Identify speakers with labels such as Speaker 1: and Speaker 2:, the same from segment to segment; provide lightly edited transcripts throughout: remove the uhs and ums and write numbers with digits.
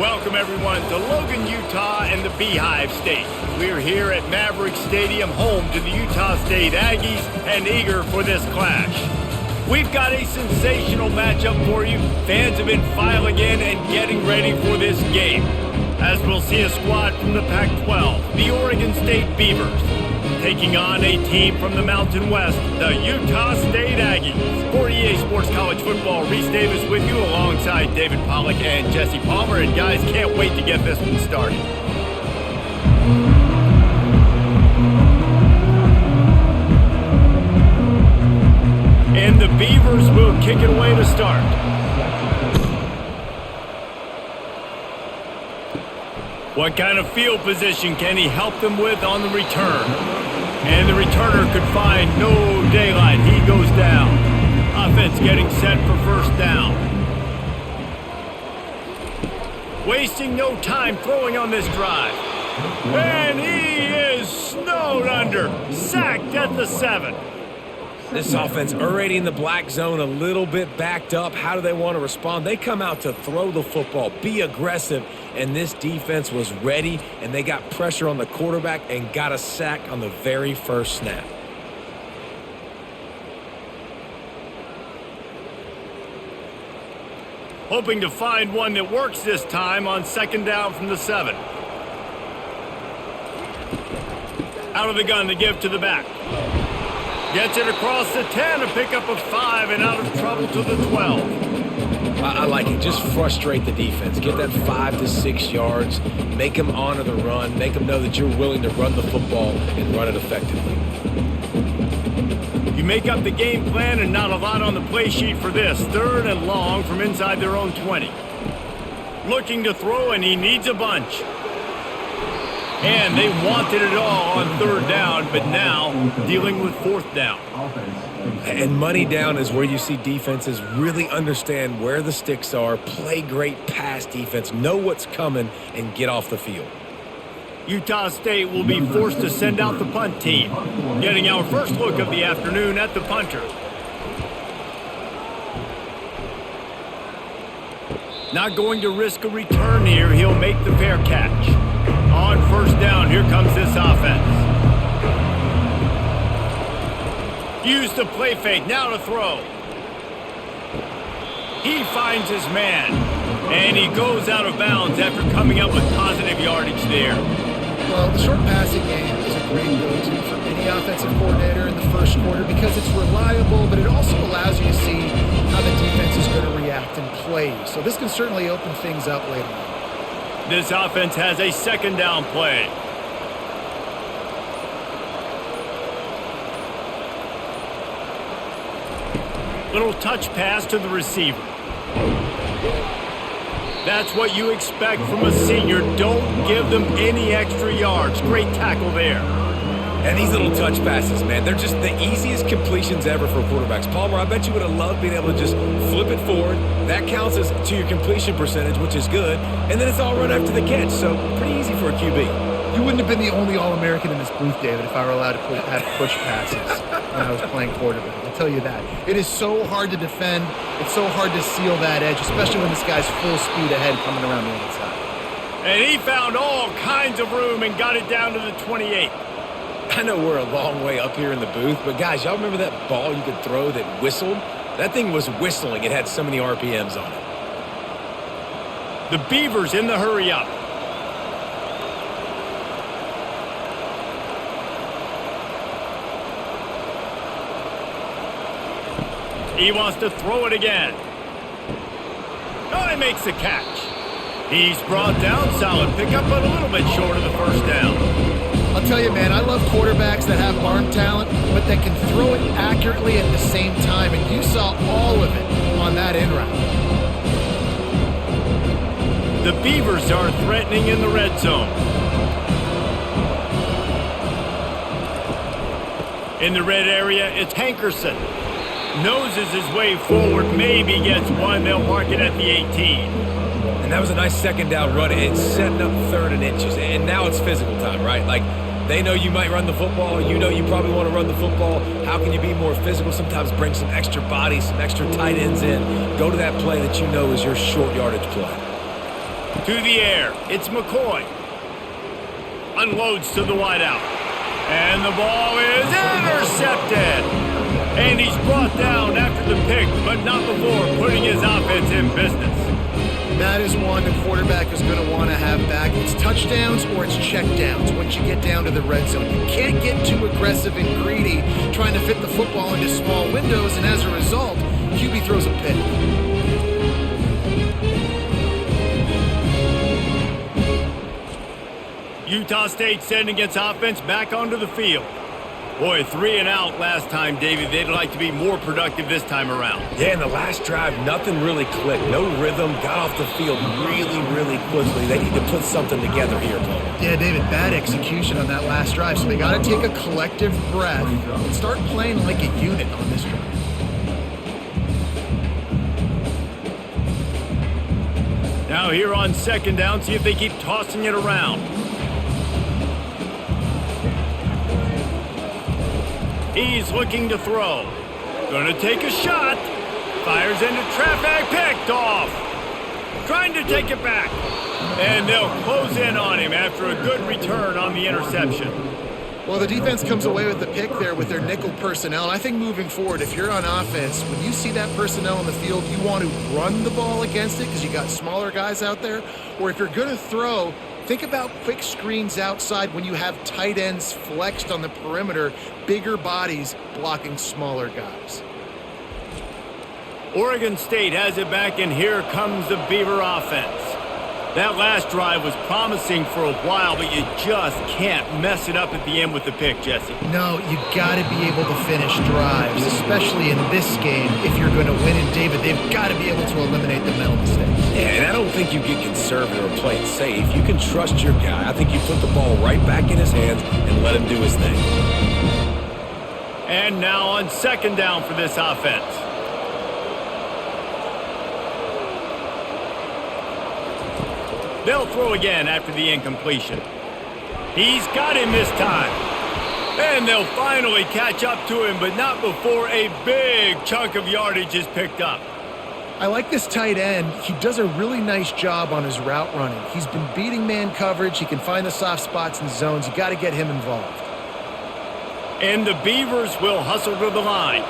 Speaker 1: Welcome, everyone, to Logan, Utah and the Beehive State. We're here at Maverick Stadium, home to the Utah State Aggies, and eager for this clash. We've got a sensational matchup for you. Fans have been filing in and getting ready for this game, as we'll see a squad from the Pac-12, the Oregon State Beavers, taking on a team from the Mountain West, the Utah State Aggies. For EA Sports College Football, Reese Davis with you alongside David Pollack and Jesse Palmer. And guys, can't wait to get this one started. And the Beavers will kick it away to start. What kind of field position can he help them with on the return? And the returner could find no daylight. He goes down. Offense getting set for first down. Wasting no time throwing on this drive. And he is snowed under. Sacked at the 7.
Speaker 2: This offense already in the black zone, a little bit backed up. How do they want to respond? They come out to throw the football, be aggressive, and this defense was ready, and they got pressure on the quarterback and got a sack on the very first snap.
Speaker 1: Hoping to find one that works this time on second down from the 7. Out of the gun to give to the back. Gets it across the 10, a pickup of 5, and out of trouble to the 12.
Speaker 2: I like it. Just frustrate the defense. Get that 5 to 6 yards. Make them honor the run. Make them know that you're willing to run the football and run it effectively.
Speaker 1: You make up the game plan and not a lot on the play sheet for this. Third and long from inside their own 20. Looking to throw, and he needs a bunch. And they wanted it all on third down, but now dealing with fourth down.
Speaker 2: And money down is where you see defenses really understand where the sticks are, play great pass defense, know what's coming, and get off the field.
Speaker 1: Utah State will be forced to send out the punt team. Getting our first look of the afternoon at the punter. Not going to risk a return here. He'll make the fair catch. On first down, here comes this offense. Use the play fake, now to throw. He finds his man, and he goes out of bounds after coming up with positive yardage there.
Speaker 3: Well, the short passing game is a great go-to for any offensive coordinator in the first quarter because it's reliable, but it also allows you to see how the defense is going to react and play. So this can certainly open things up later on.
Speaker 1: This offense has a second down play. Little touch pass to the receiver. That's what you expect from a senior. Don't give them any extra yards. Great tackle there.
Speaker 2: And these little touch passes, man, they're just the easiest completions ever for quarterbacks. Palmer, I bet you would have loved being able to just flip it forward. That counts as to your completion percentage, which is good. And then it's all run after the catch, so pretty easy for a QB.
Speaker 3: You wouldn't have been the only All-American in this booth, David, if I were allowed to have push passes when I was playing quarterback. I'll tell you that. It is so hard to defend. It's so hard to seal that edge, especially when this guy's full speed ahead coming around the outside.
Speaker 1: And he found all kinds of room and got it down to the 28.
Speaker 2: I know we're a long way up here in the booth, but guys, y'all remember that ball you could throw that whistled? That thing was whistling. It had so many RPMs on it.
Speaker 1: The Beavers in the hurry up. He wants to throw it again. Oh, he makes the catch. He's brought down, solid pickup, but a little bit short of the first down.
Speaker 3: I'll tell you, man, I love quarterbacks that have arm talent, but that can throw it accurately at the same time, and you saw all of it on that end route.
Speaker 1: The Beavers are threatening in the red zone. In the red area, it's Hankerson. Noses his way forward, maybe gets one. They'll mark it at the 18.
Speaker 2: And that was a nice second down run. It's setting up third and inches. And now it's physical time, right? Like, they know you might run the football. You know you probably want to run the football. How can you be more physical? Sometimes bring some extra bodies, some extra tight ends in. Go to that play that you know is your short yardage play.
Speaker 1: To the air, it's McCoy. Unloads to the wideout. And the ball is intercepted. And he's brought down after the pick, but not before putting his offense in business.
Speaker 3: That is one the quarterback is going to want to have back. It's touchdowns or it's checkdowns once you get down to the red zone. You can't get too aggressive and greedy trying to fit the football into small windows, and as a result, QB throws a pick.
Speaker 1: Utah State sending its offense back onto the field. Boy, 3 and out last time, David. They'd like to be more productive this time around.
Speaker 2: Yeah, in the last drive, nothing really clicked. No rhythm, got off the field really quickly. They need to put something together here, Paul.
Speaker 3: Yeah, David, bad execution on that last drive. So they got to take a collective breath and start playing like a unit on this drive.
Speaker 1: Now here on second down, see if they keep tossing it around. He's looking to throw. Gonna take a shot. Fires into traffic, picked off. Trying to take it back. And they'll close in on him after a good return on the interception.
Speaker 3: Well, the defense comes away with the pick there with their nickel personnel. And I think moving forward, if you're on offense, when you see that personnel on the field, you want to run the ball against it because you got smaller guys out there. Or if you're going to throw, think about quick screens outside when you have tight ends flexed on the perimeter, bigger bodies blocking smaller guys.
Speaker 1: Oregon State has it back, and here comes the Beaver offense. That last drive was promising for a while, but you just can't mess it up at the end with the pick, Jesse.
Speaker 3: No, you got to be able to finish drives, especially in this game. If you're going to win it, David, they've got to be able to eliminate the mental mistakes.
Speaker 2: Yeah, and I don't think you get conservative or play it safe. You can trust your guy. I think you put the ball right back in his hands and let him do his thing.
Speaker 1: And now on second down for this offense. They'll throw again after the incompletion. He's got him this time. And they'll finally catch up to him, but not before a big chunk of yardage is picked up.
Speaker 3: I like this tight end. He does a really nice job on his route running. He's been beating man coverage. He can find the soft spots and zones. You got to get him involved.
Speaker 1: And the Beavers will hustle to the line.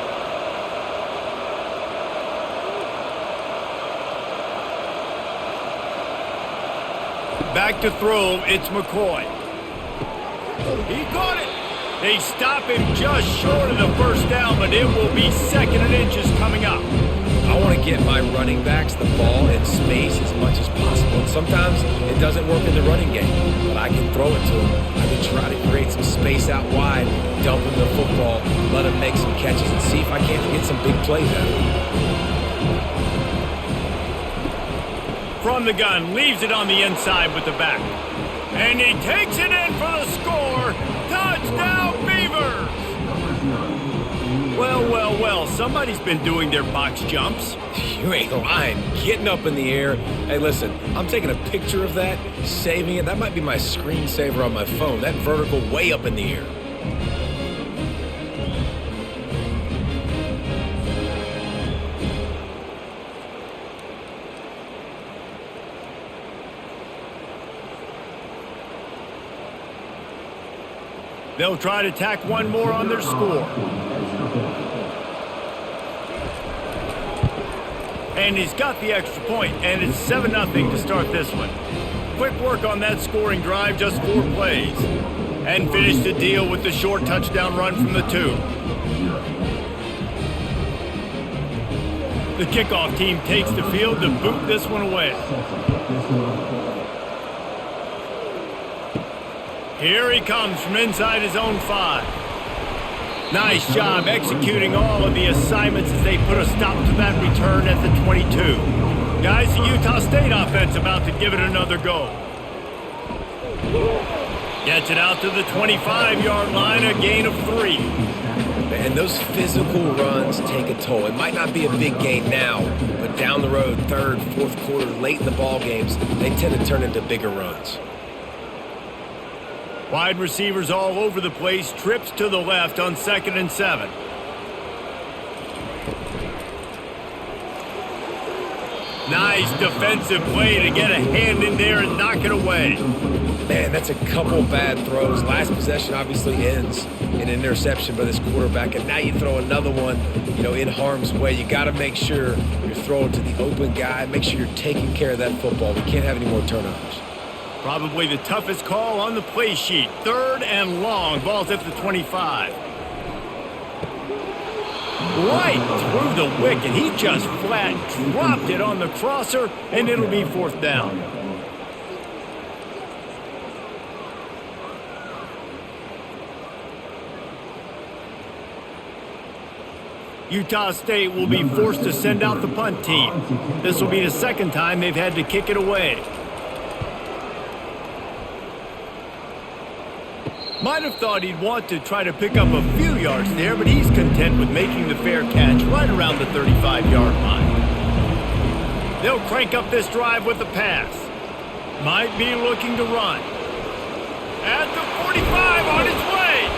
Speaker 1: Back to throw, it's McCoy. He caught it. They stop him just short of the first down, but it will be second and inches coming up.
Speaker 2: I want to get my running backs the ball in space as much as possible. And sometimes it doesn't work in the running game, but I can throw it to them. I can try to create some space out wide, dump him the football, let him make some catches, and see if I can't get some big plays out of him.
Speaker 1: From the gun, leaves it on the inside with the back. And he takes it in for the score. Touchdown, Beavers! Well, somebody's been doing their box jumps.
Speaker 2: You ain't lying. Getting up in the air. Hey, listen, I'm taking a picture of that, saving it. That might be my screensaver on my phone. That vertical way up in the air.
Speaker 1: They'll try to tack one more on their score. And he's got the extra point, and it's 7-0 to start this one. Quick work on that scoring drive, just 4 plays. And finish the deal with the short touchdown run from the 2. The kickoff team takes the field to boot this one away. Here he comes from inside his own 5. Nice job executing all of the assignments as they put a stop to that return at the 22. Guys, the Utah State offense about to give it another go. Gets it out to the 25-yard line, a gain of 3.
Speaker 2: And those physical runs take a toll. It might not be a big gain now, but down the road, third, fourth quarter, late in the ball games, they tend to turn into bigger runs.
Speaker 1: Wide receivers all over the place, trips to the left on 2nd and 7. Nice defensive play to get a hand in there and knock it away.
Speaker 2: Man, that's a couple bad throws. Last possession obviously ends in an interception by this quarterback, and now you throw another one, in harm's way. You got to make sure you're throwing to the open guy. Make sure you're taking care of that football. We can't have any more turnovers.
Speaker 1: Probably the toughest call on the play sheet. 3rd and long. Ball's at the 25. Right through the wicket. He just flat dropped it on the crosser, and it'll be 4th down. Utah State will be forced to send out the punt team. This will be the 2nd time they've had to kick it away. Might have thought he'd want to try to pick up a few yards there, but he's content with making the fair catch right around the 35-yard line. They'll crank up this drive with the pass. Might be looking to run. At the 45, on its way.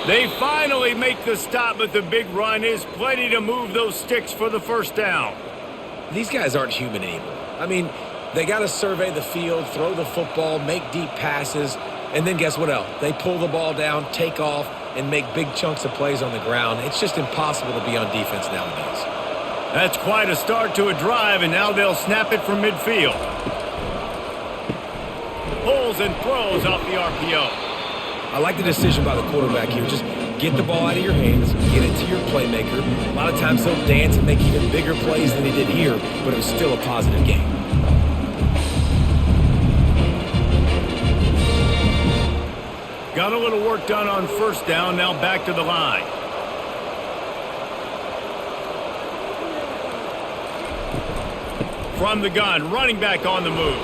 Speaker 1: They finally make the stop, but the big run is plenty to move those sticks for the 1st down.
Speaker 2: These guys aren't human anymore. I mean, they got to survey the field, throw the football, make deep passes, and then guess what else? They pull the ball down, take off, and make big chunks of plays on the ground. It's just impossible to be on defense nowadays.
Speaker 1: That's quite a start to a drive, and now they'll snap it from midfield. Pulls and throws off the RPO.
Speaker 2: I like the decision by the quarterback here. Just get the ball out of your hands, get it to your playmaker. A lot of times he'll dance and make even bigger plays than he did here, but it was still a positive game.
Speaker 1: Got a little work done on 1st down, now back to the line. From the gun, running back on the move.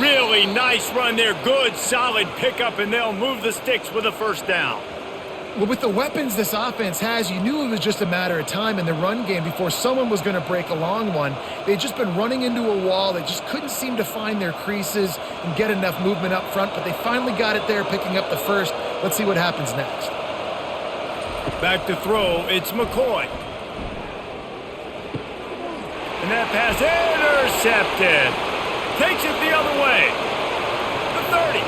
Speaker 1: Really nice run there. Good, solid pickup, and they'll move the sticks with a 1st down.
Speaker 3: Well, with the weapons this offense has, you knew it was just a matter of time in the run game before someone was going to break a long one. They'd just been running into a wall. They just couldn't seem to find their creases and get enough movement up front, but they finally got it there, picking up the 1st. Let's see what happens next.
Speaker 1: Back to throw, it's McCoy. And that pass intercepted. Takes it the other way. The 30,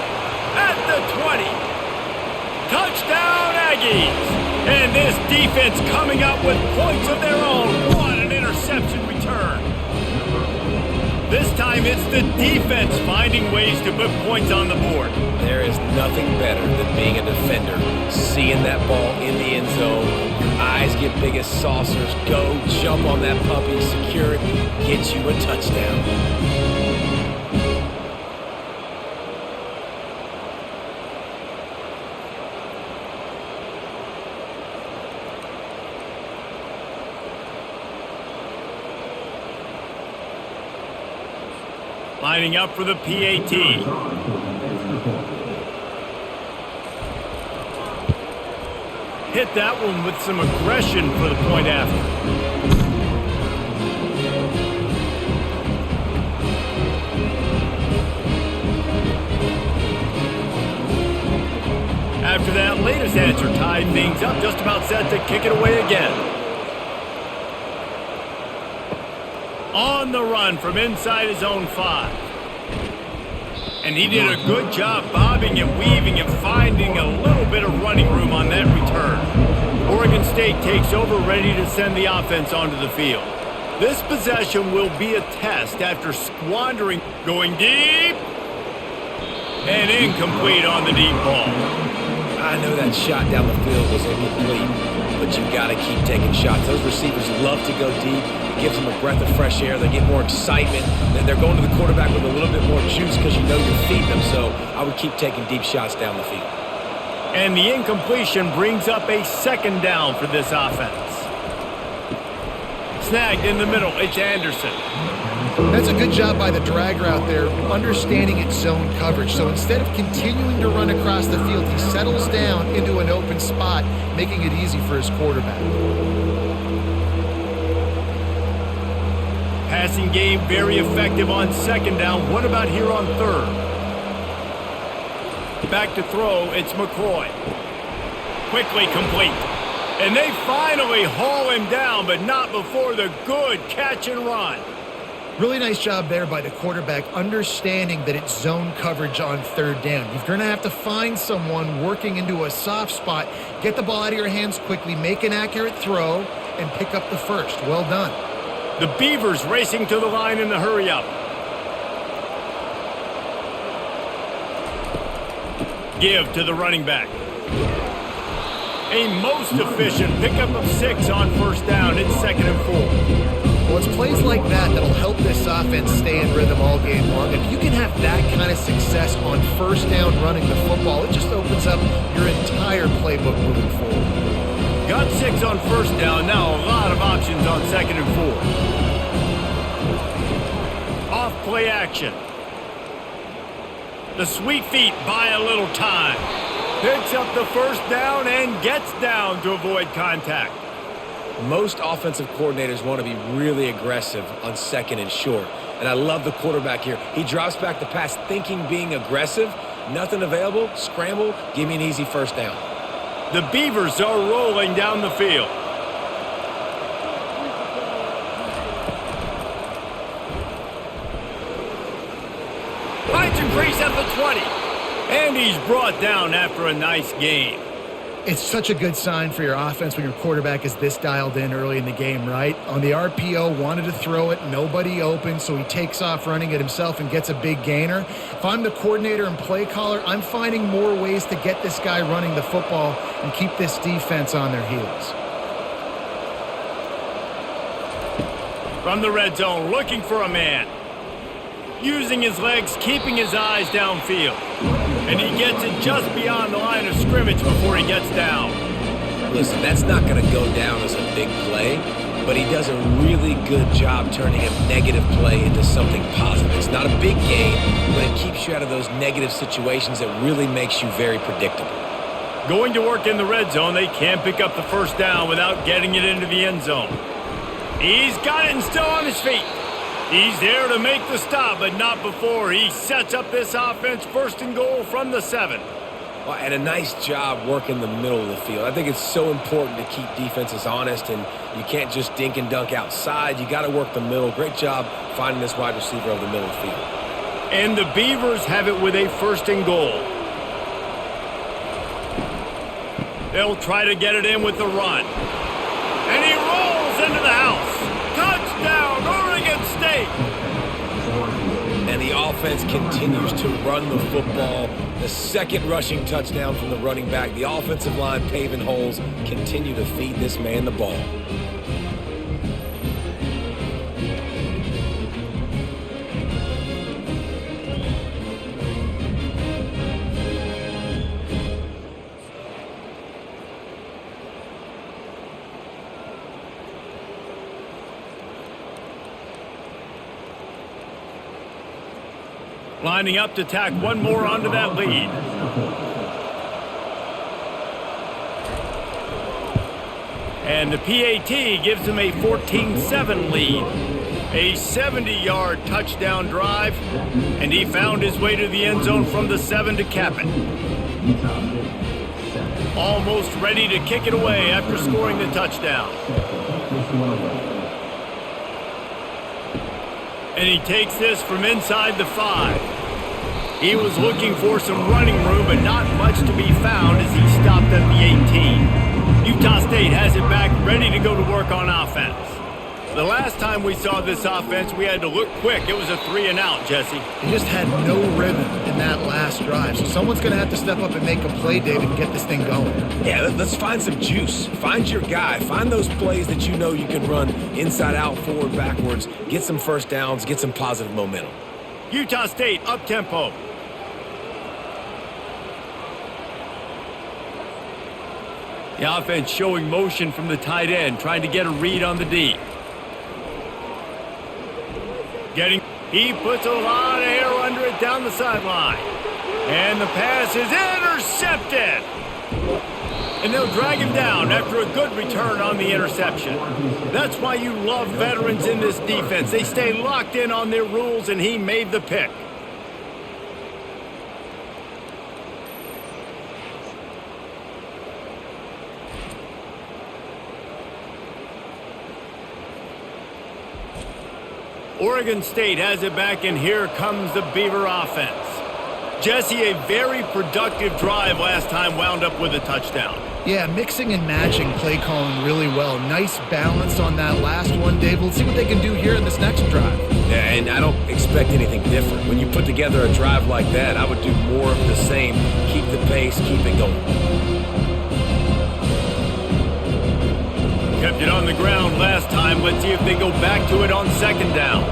Speaker 1: at the 20. Touchdown, Aggies! And this defense coming up with points of their own. What an interception return. This time it's the defense finding ways to put points on the board.
Speaker 2: There is nothing better than being a defender, seeing that ball in the end zone. Your eyes get big as saucers. Go, jump on that puppy, secure it, get you a touchdown.
Speaker 1: Lining up for the PAT. Hit that one with some aggression for the point after. After that latest answer tied things up, just about set to kick it away again. On the run from inside his own 5. And he did a good job bobbing and weaving and finding a little bit of running room on that return. Oregon State takes over, ready to send the offense onto the field. This possession will be a test after squandering, going deep, and incomplete on the deep ball.
Speaker 2: I know that shot down the field was incomplete, but you got to keep taking shots. Those receivers love to go deep. It gives them a breath of fresh air. They get more excitement. They're going to the quarterback with a little bit more juice because you know you're feeding them. So I would keep taking deep shots down the field.
Speaker 1: And the incompletion brings up a 2nd down for this offense. Snagged in the middle, it's Anderson.
Speaker 3: That's a good job by the drag route there, understanding its zone coverage. So instead of continuing to run across the field, he settles down into an open spot, making it easy for his quarterback.
Speaker 1: Passing game very effective on 2nd down. What about here on 3rd? Back to throw, it's McCoy. Quickly complete. And they finally haul him down, but not before the good catch and run.
Speaker 3: Really nice job there by the quarterback, understanding that it's zone coverage on third down. You're going to have to find someone working into a soft spot, get the ball out of your hands quickly, make an accurate throw, and pick up the first. Well done.
Speaker 1: The Beavers racing to the line in the hurry-up. Give to the running back. A most efficient pickup of 6 on first down. It's 2nd and 4.
Speaker 3: Well, it's plays like that that'll help this offense stay in rhythm all game long. If you can have that kind of success on first down running the football, it just opens up your entire playbook moving forward.
Speaker 1: Got 6 on first down. Now a lot of options on 2nd and 4. Off play action. The sweet feet buy a little time. Picks up the first down and gets down to avoid contact.
Speaker 2: Most offensive coordinators want to be really aggressive on 2nd and short. And I love the quarterback here. He drops back the pass thinking being aggressive. Nothing available. Scramble. Give me an easy first down.
Speaker 1: The Beavers are rolling down the field. Finds and crease at the 20. And he's brought down after a nice gain.
Speaker 3: It's such a good sign for your offense when your quarterback is this dialed in early in the game, right? On the RPO, wanted to throw it, nobody open, so he takes off running it himself and gets a big gainer. If I'm the coordinator and play caller, I'm finding more ways to get this guy running the football and keep this defense on their heels.
Speaker 1: From the red zone, looking for a man. Using his legs, keeping his eyes downfield. And he gets it just beyond the line of scrimmage before he gets down.
Speaker 2: Listen, that's not going to go down as a big play, but he does a really good job turning a negative play into something positive. It's not a big gain, but it keeps you out of those negative situations that really makes you very predictable.
Speaker 1: Going to work in the red zone, they can't pick up the first down without getting it into the end zone. He's got it and still on his feet. He's there to make the stop, but not before he sets up this offense 1st and goal from the 7.
Speaker 2: Well, and a nice job working the middle of the field. I think it's so important to keep defenses honest, and you can't just dink and dunk outside. You got to work the middle. Great job finding this wide receiver over the middle of the field.
Speaker 1: And the Beavers have it with a 1st and goal. They'll try to get it in with the run. And he rolls into the house. Touchdown, Oregon State!
Speaker 2: And the offense continues to run the football. The 2nd rushing touchdown from the running back. The offensive line paving holes. Continue to feed this man the ball.
Speaker 1: Lining up to tack one more onto that lead. And the PAT gives him a 14-7 lead. A 70-yard touchdown drive, and he found his way to the end zone from the 7 to cap it. Almost ready to kick it away after scoring the touchdown. And he takes this from inside the 5. He was looking for some running room, but not much to be found as he stopped at the 18. Utah State has it back, ready to go to work on offense. The last time we saw this offense, we had to look quick. It was a 3-and-out, Jesse.
Speaker 3: He just had no rhythm in that last drive, so someone's going to have to step up and make a play, David, and get this thing going.
Speaker 2: Yeah, let's find some juice. Find your guy. Find those plays that you know you can run inside out, forward, backwards. Get some first downs. Get some positive momentum.
Speaker 1: Utah State up-tempo. The offense showing motion from the tight end, trying to get a read on the D. He puts a lot of air under it down the sideline. And the pass is intercepted. And they'll drag him down after a good return on the interception. That's why you love veterans in this defense. They stay locked in on their rules, and he made the pick. Oregon State has it back, and here comes the Beaver offense. Jesse, a very productive drive last time wound up with a touchdown.
Speaker 3: Yeah, mixing and matching play calling really well. Nice balance on that last one, Dave. Let's see what they can do here in this next drive.
Speaker 2: Yeah, and I don't expect anything different. When you put together a drive like that, I would do more of the same. Keep the pace, keep it going.
Speaker 1: Kept it on the ground last time. Let's see if they go back to it on second down.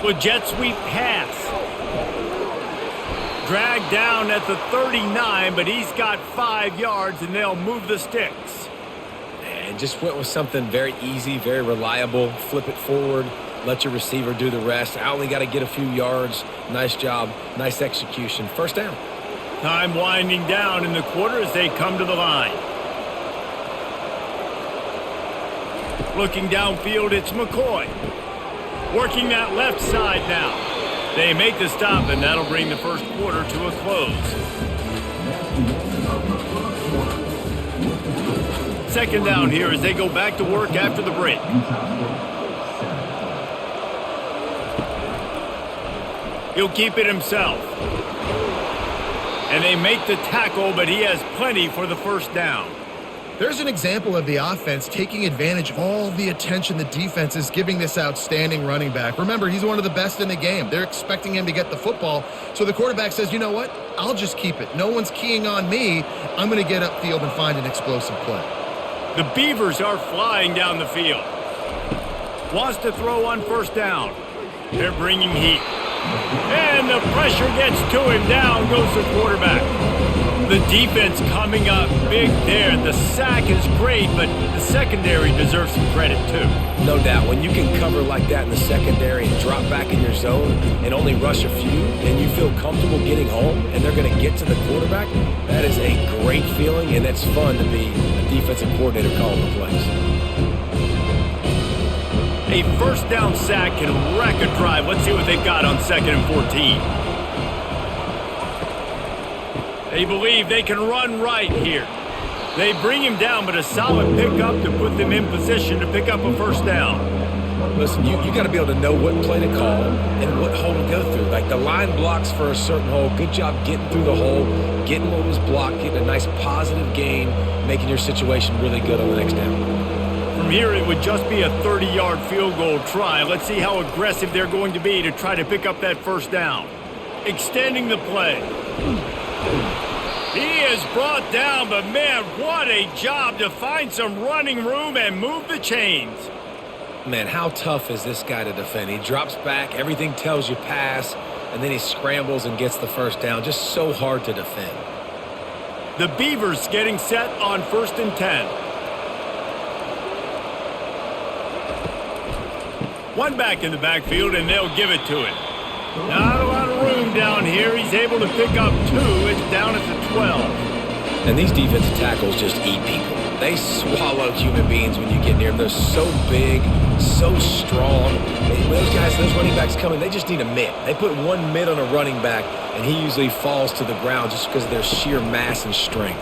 Speaker 1: With jet sweep pass. Dragged down at the 39, but he's got 5 yards, and they'll move the sticks.
Speaker 2: And just went with something very easy, very reliable. Flip it forward, let your receiver do the rest. I only got to get a few yards. Nice job, nice execution. First down.
Speaker 1: Time winding down in the quarter as they come to the line. Looking downfield, it's McCoy. Working that left side now. They make the stop, and that'll bring the first quarter to a close. Second down here as they go back to work after the break. He'll keep it himself. And they make the tackle, but he has plenty for the first down.
Speaker 3: There's an example of the offense taking advantage of all the attention the defense is giving this outstanding running back. Remember, he's one of the best in the game. They're expecting him to get the football. So the quarterback says, you know what? I'll just keep it. No one's keying on me. I'm going to get upfield and find an explosive play.
Speaker 1: The Beavers are flying down the field. Wants to throw on first down. They're bringing heat. And the pressure gets to him. Down goes the quarterback. The defense coming up big there. The sack is great, but the secondary deserves some credit too.
Speaker 2: No doubt. When you can cover like that in the secondary and drop back in your zone and only rush a few, and you feel comfortable getting home, and they're going to get to the quarterback, that is a great feeling, and it's fun to be a defensive coordinator calling the plays.
Speaker 1: A first down sack can wreck a drive. Let's see what they've got on 2nd and 14. They believe they can run right here. They bring him down, but a solid pickup to put them in position to pick up a first down.
Speaker 2: Listen, you got to be able to know what play to call and what hole to go through. Like the line blocks for a certain hole. Good job getting through the hole, getting what was blocked, getting a nice positive gain, making your situation really good on the next down.
Speaker 1: From here, it would just be a 30-yard field goal try. Let's see how aggressive they're going to be to try to pick up that first down. Extending the play. He is brought down, but man, what a job to find some running room and move the chains.
Speaker 2: Man, how tough is this guy to defend? He drops back, everything tells you pass, and then he scrambles and gets the first down. Just so hard to defend.
Speaker 1: The Beavers getting set on 1st and 10. One back in the backfield, and they'll give it to him. Not a lot of room down here. He's able to pick up 2. It's down at the 12.
Speaker 2: And these defensive tackles just eat people. They swallow human beings when you get near them. They're so big, so strong. Those guys, those running backs coming, they just need a mitt. They put one mitt on a running back, and he usually falls to the ground just because of their sheer mass and strength.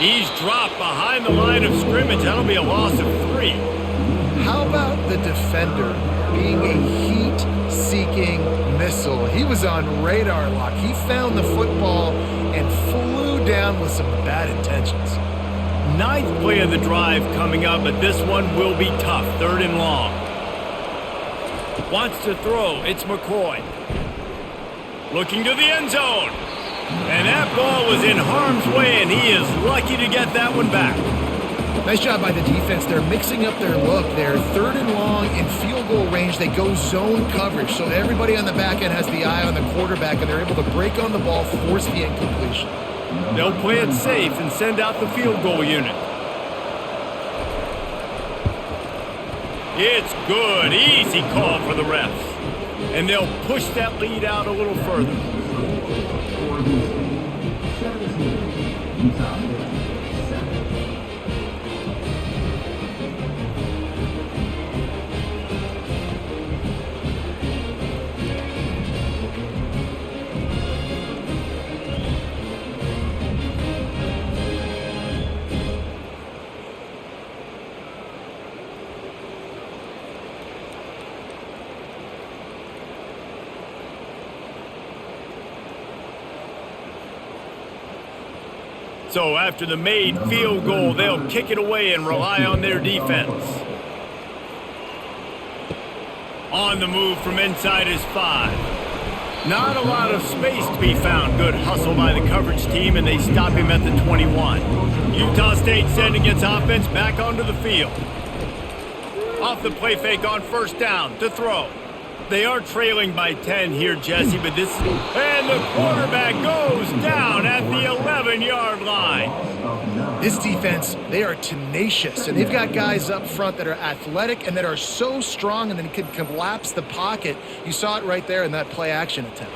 Speaker 1: He's dropped behind the line of scrimmage. That'll be a loss of 3.
Speaker 3: How about the defender being a heat-seeking missile? He was on radar lock. He found the football and flew down with some bad intentions.
Speaker 1: 9th play of the drive coming up, but this one will be tough. 3rd and long. Wants to throw. It's McCoy. Looking to the end zone. And that ball was in harm's way, and he is lucky to get that one back.
Speaker 3: Nice job by the defense. They're mixing up their look. They're 3rd and long in field goal range. They go zone coverage, so everybody on the back end has the eye on the quarterback, and they're able to break on the ball, force the incompletion.
Speaker 1: They'll play it safe and send out the field goal unit. It's good. Easy call for the refs. And they'll push that lead out a little further. So after the made field goal, they'll kick it away and rely on their defense. On the move from inside his 5. Not a lot of space to be found. Good hustle by the coverage team, and they stop him at the 21. Utah State sending its offense back onto the field. Off the play fake on first down to throw. They are trailing by 10 here, Jesse, but this... And the quarterback goes down at the 11-yard line.
Speaker 3: This defense, they are tenacious, and they've got guys up front that are athletic and that are so strong and then can collapse the pocket. You saw it right there in that play-action attempt.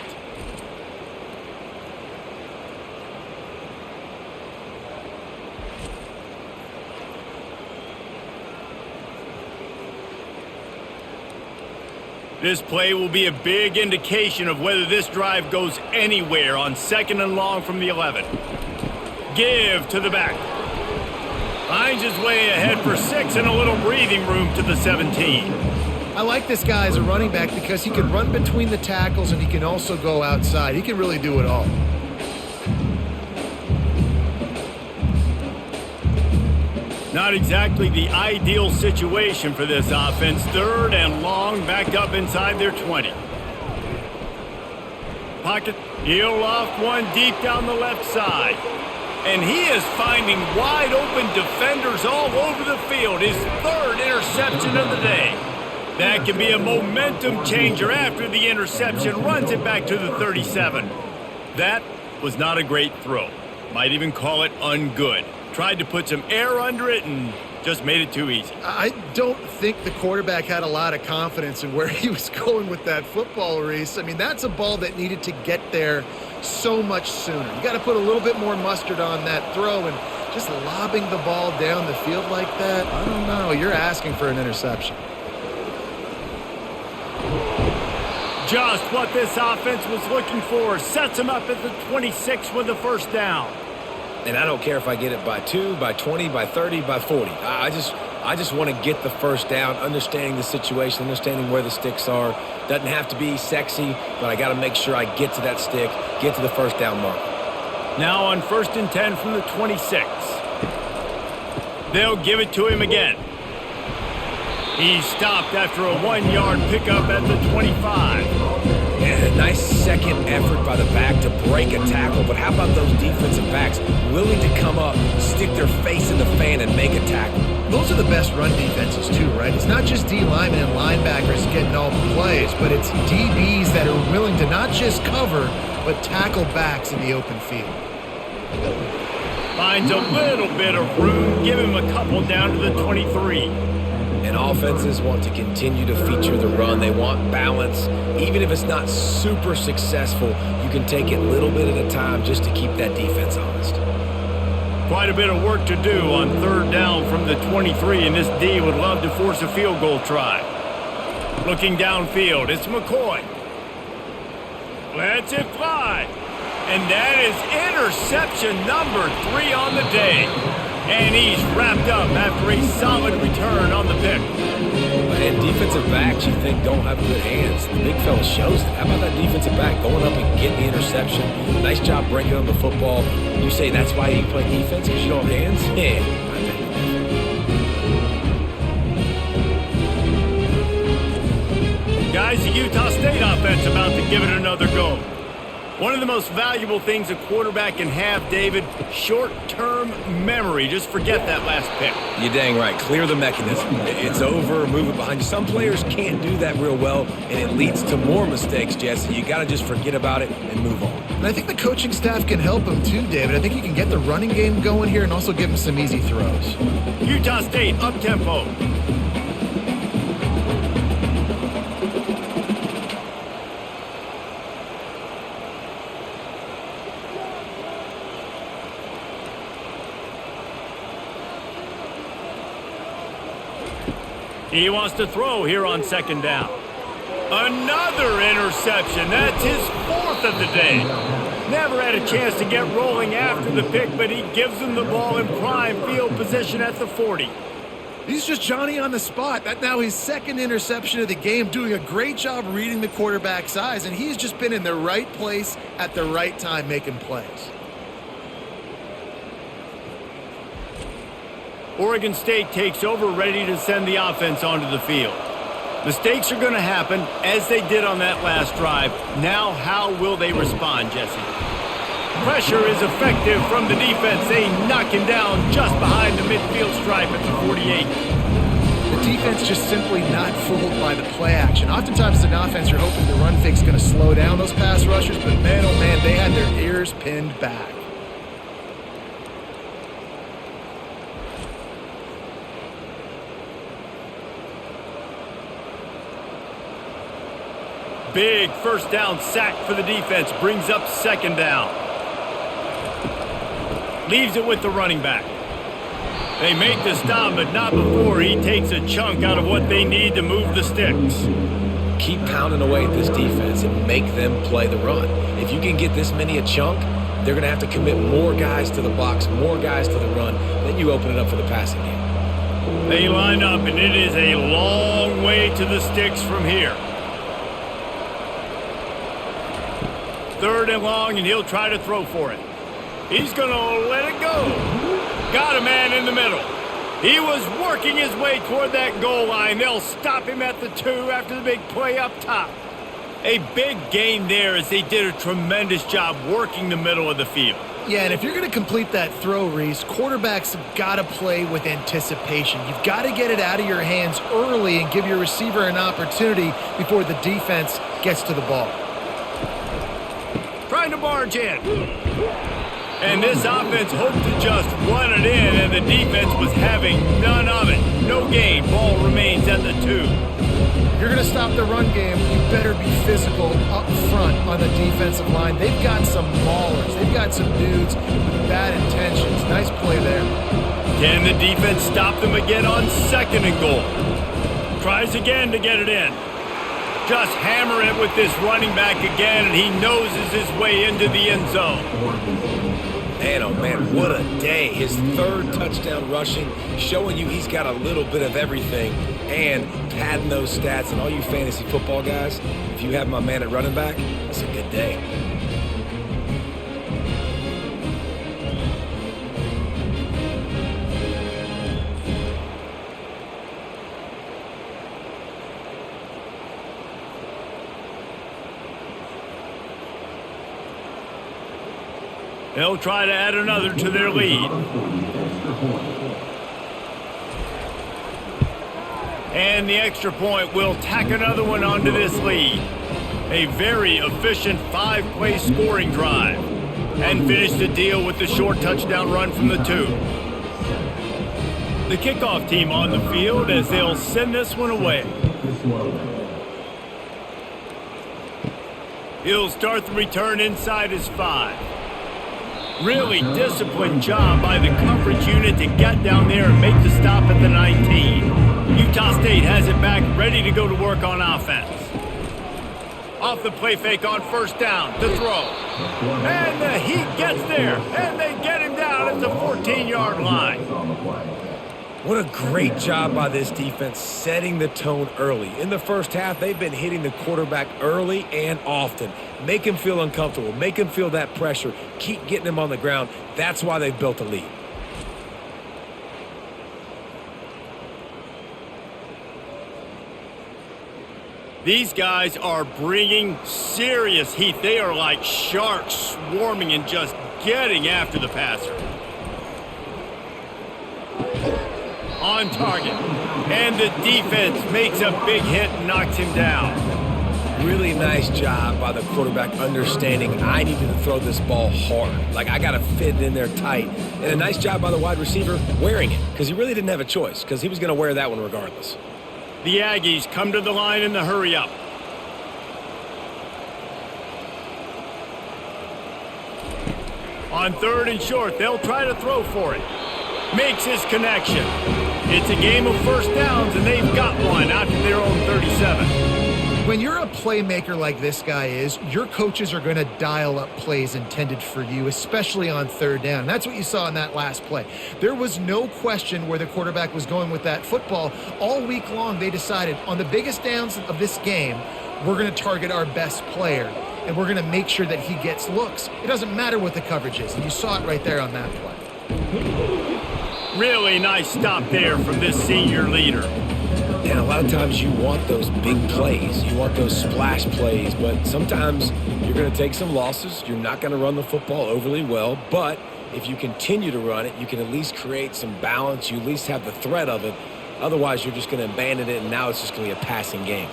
Speaker 1: This play will be a big indication of whether this drive goes anywhere on 2nd and long from the 11. Give to the back. Finds his way ahead for 6 and a little breathing room to the 17.
Speaker 3: I like this guy as a running back because he can run between the tackles and he can also go outside. He can really do it all.
Speaker 1: Not exactly the ideal situation for this offense. 3rd and long, backed up inside their 20. Pocket, he'll loft one deep down the left side. And he is finding wide open defenders all over the field. His 3rd interception of the day. That can be a momentum changer after the interception. Runs it back to the 37. That was not a great throw. Might even call it ungood. Tried to put some air under it and just made it too easy.
Speaker 3: I don't think the quarterback had a lot of confidence in where he was going with that football, Reese. I mean, that's a ball that needed to get there so much sooner. You got to put a little bit more mustard on that throw, and just lobbing the ball down the field like that, I don't know. You're asking for an interception.
Speaker 1: Just what this offense was looking for. Sets him up at the 26 with the first down.
Speaker 2: And I don't care if I get it by 2, by 20, by 30, by 40. I just want to get the first down, understanding the situation, understanding where the sticks are. Doesn't have to be sexy, but I got to make sure I get to that stick, get to the first down mark.
Speaker 1: Now on 1st and 10 from the 26. They'll give it to him again. He stopped after a 1-yard pickup at the 25.
Speaker 2: Yeah, nice second effort by the back to break a tackle, but how about those defensive backs willing to come up, stick their face in the fan, and make a tackle?
Speaker 3: Those are the best run defenses too, right? It's not just D linemen and linebackers getting all the plays, but it's DBs that are willing to not just cover, but tackle backs in the open field.
Speaker 1: Finds a little bit of room, give him a couple down to the 23.
Speaker 2: And offenses want to continue to feature the run. They want balance. Even if it's not super successful, you can take it a little bit at a time just to keep that defense honest.
Speaker 1: Quite a bit of work to do on 3rd down from the 23, and this D would love to force a field goal try. Looking downfield, it's McCoy. Lets it fly. And that is interception number 3 on the day. And he's wrapped up after a solid return on the pick.
Speaker 2: And defensive backs you think don't have good hands. The big fella shows it. How about that defensive back going up and getting the interception? Nice job breaking on the football. You say that's why you play defense, because you don't have hands? Yeah.
Speaker 1: Guys, the Utah State offense about to give it another go. One of the most valuable things a quarterback can have, David, short-term memory. Just forget that last pick.
Speaker 2: You're dang right. Clear the mechanism. It's over. Move it behind you. Some players can't do that real well, and it leads to more mistakes, Jesse. You got to just forget about it and move on.
Speaker 3: And I think the coaching staff can help him too, David. I think you can get the running game going here and also give him some easy throws.
Speaker 1: Utah State up-tempo. He wants to throw here on 2nd down. Another interception. That's his 4th of the day. Never had a chance to get rolling after the pick, but he gives him the ball in prime field position at the 40.
Speaker 3: He's just Johnny on the spot. That's now his 2nd interception of the game, doing a great job reading the quarterback's eyes, and he's just been in the right place at the right time making plays.
Speaker 1: Oregon State takes over, ready to send the offense onto the field. Mistakes are going to happen, as they did on that last drive. Now, how will they respond, Jesse? Pressure is effective from the defense. They knock him down just behind the midfield stripe at the 48.
Speaker 3: The defense just simply not fooled by the play action. Oftentimes, as an offense, you're hoping the run fake's going to slow down those pass rushers, but man, oh man, they had their ears pinned back.
Speaker 1: Big first down sack for the defense. Brings up second down. Leaves it with the running back. They make the stop, but not before he takes a chunk out of what they need to move the sticks.
Speaker 2: Keep pounding away at this defense and make them play the run. If you can get this many a chunk, they're going to have to commit more guys to the box, more guys to the run. Then you open it up for the passing game.
Speaker 1: They line up, and it is a long way to the sticks from here. Third and long, and he'll try to throw for it. He's going to let it go. Got a man in the middle. He was working his way toward that goal line. They'll stop him at the 2 after the big play up top. A big gain there as they did a tremendous job working the middle of the field.
Speaker 3: Yeah, and if you're going to complete that throw, Reese, quarterbacks have got to play with anticipation. You've got to get it out of your hands early and give your receiver an opportunity before the defense gets to the ball.
Speaker 1: Trying to barge in. And this offense hoped to just run it in, and the defense was having none of it. No gain. Ball remains at the 2.
Speaker 3: If you're going to stop the run game, you better be physical up front on the defensive line. They've got some maulers. They've got some dudes with bad intentions. Nice play there.
Speaker 1: Can the defense stop them again on second and goal? Tries again to get it in. Just hammer it with this running back again, and he noses his way into the end zone.
Speaker 2: Man, oh man, what a day. His third touchdown rushing, showing you he's got a little bit of everything and padding those stats. And all you fantasy football guys, if you have my man at running back, that's a good day.
Speaker 1: They'll try to add another to their lead. And the extra point will tack another one onto this lead. A very efficient 5-play scoring drive. And finish the deal with the short touchdown run from the 2. The kickoff team on the field as they'll send this one away. He'll start the return inside his 5. Really disciplined job by the coverage unit to get down there and make the stop at the 19. Utah State has it back, ready to go to work on offense. Off the play fake on first down to throw. And the Heat gets there, and they get him down at the 14-yard line.
Speaker 2: What a great job by this defense setting the tone early. In the first half, they've been hitting the quarterback early and often. Make him feel uncomfortable. Make him feel that pressure. Keep getting him on the ground. That's why they've built a lead.
Speaker 1: These guys are bringing serious heat. They are like sharks swarming and just getting after the passer. On target. And the defense makes a big hit and knocks him down.
Speaker 2: Really nice job by the quarterback understanding I needed to throw this ball hard. Like, I got to fit it in there tight. And a nice job by the wide receiver wearing it, because he really didn't have a choice, because he was going to wear that one regardless.
Speaker 1: The Aggies come to the line in the hurry-up. On third and short, they'll try to throw for it. Makes his connection. It's a game of first downs, and they've got one out to their own 37.
Speaker 3: When you're a playmaker like this guy is, your coaches are going to dial up plays intended for you, especially on third down. And that's what you saw in that last play. There was no question where the quarterback was going with that football. All week long, they decided on the biggest downs of this game, we're going to target our best player, and we're going to make sure that he gets looks. It doesn't matter what the coverage is, and you saw it right there on that play.
Speaker 1: Really nice stop there from this senior leader.
Speaker 2: And a lot of times you want those big plays. You want those splash plays, but sometimes you're going to take some losses. You're not going to run the football overly well, but if you continue to run it, you can at least create some balance. You at least have the threat of it. Otherwise, you're just going to abandon it, and now it's just going to be a passing game.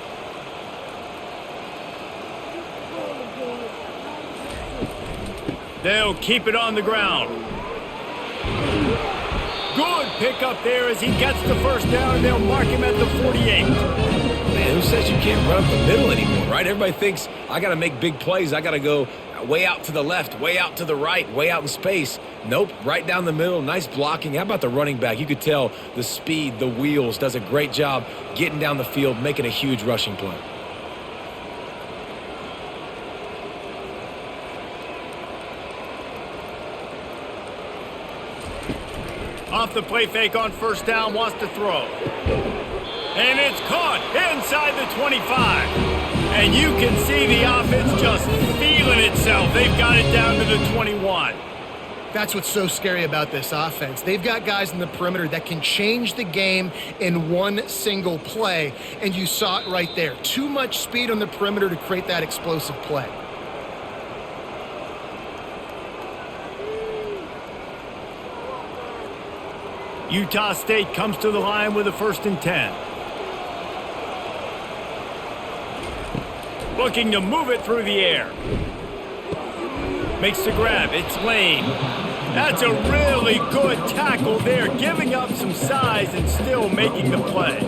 Speaker 1: They'll keep it on the ground. Good pickup there as he gets the first down, and they'll mark him at the 48.
Speaker 2: Man, who says you can't run up the middle anymore, right? Everybody thinks, I got to make big plays. I got to go way out to the left, way out to the right, way out in space. Nope, right down the middle, nice blocking. How about the running back? You could tell the speed, the wheels, does a great job getting down the field, making a huge rushing play.
Speaker 1: Off the play fake on first down, wants to throw. And it's caught inside the 25. And you can see the offense just feeling itself. They've got it down to the 21.
Speaker 3: That's what's so scary about this offense. They've got guys in the perimeter that can change the game in one single play, and you saw it right there. Too much speed on the perimeter to create that explosive play.
Speaker 1: Utah State comes to the line with a 1st and 10. Looking to move it through the air. Makes the grab. It's Lane. That's a really good tackle there, giving up some size and still making the play.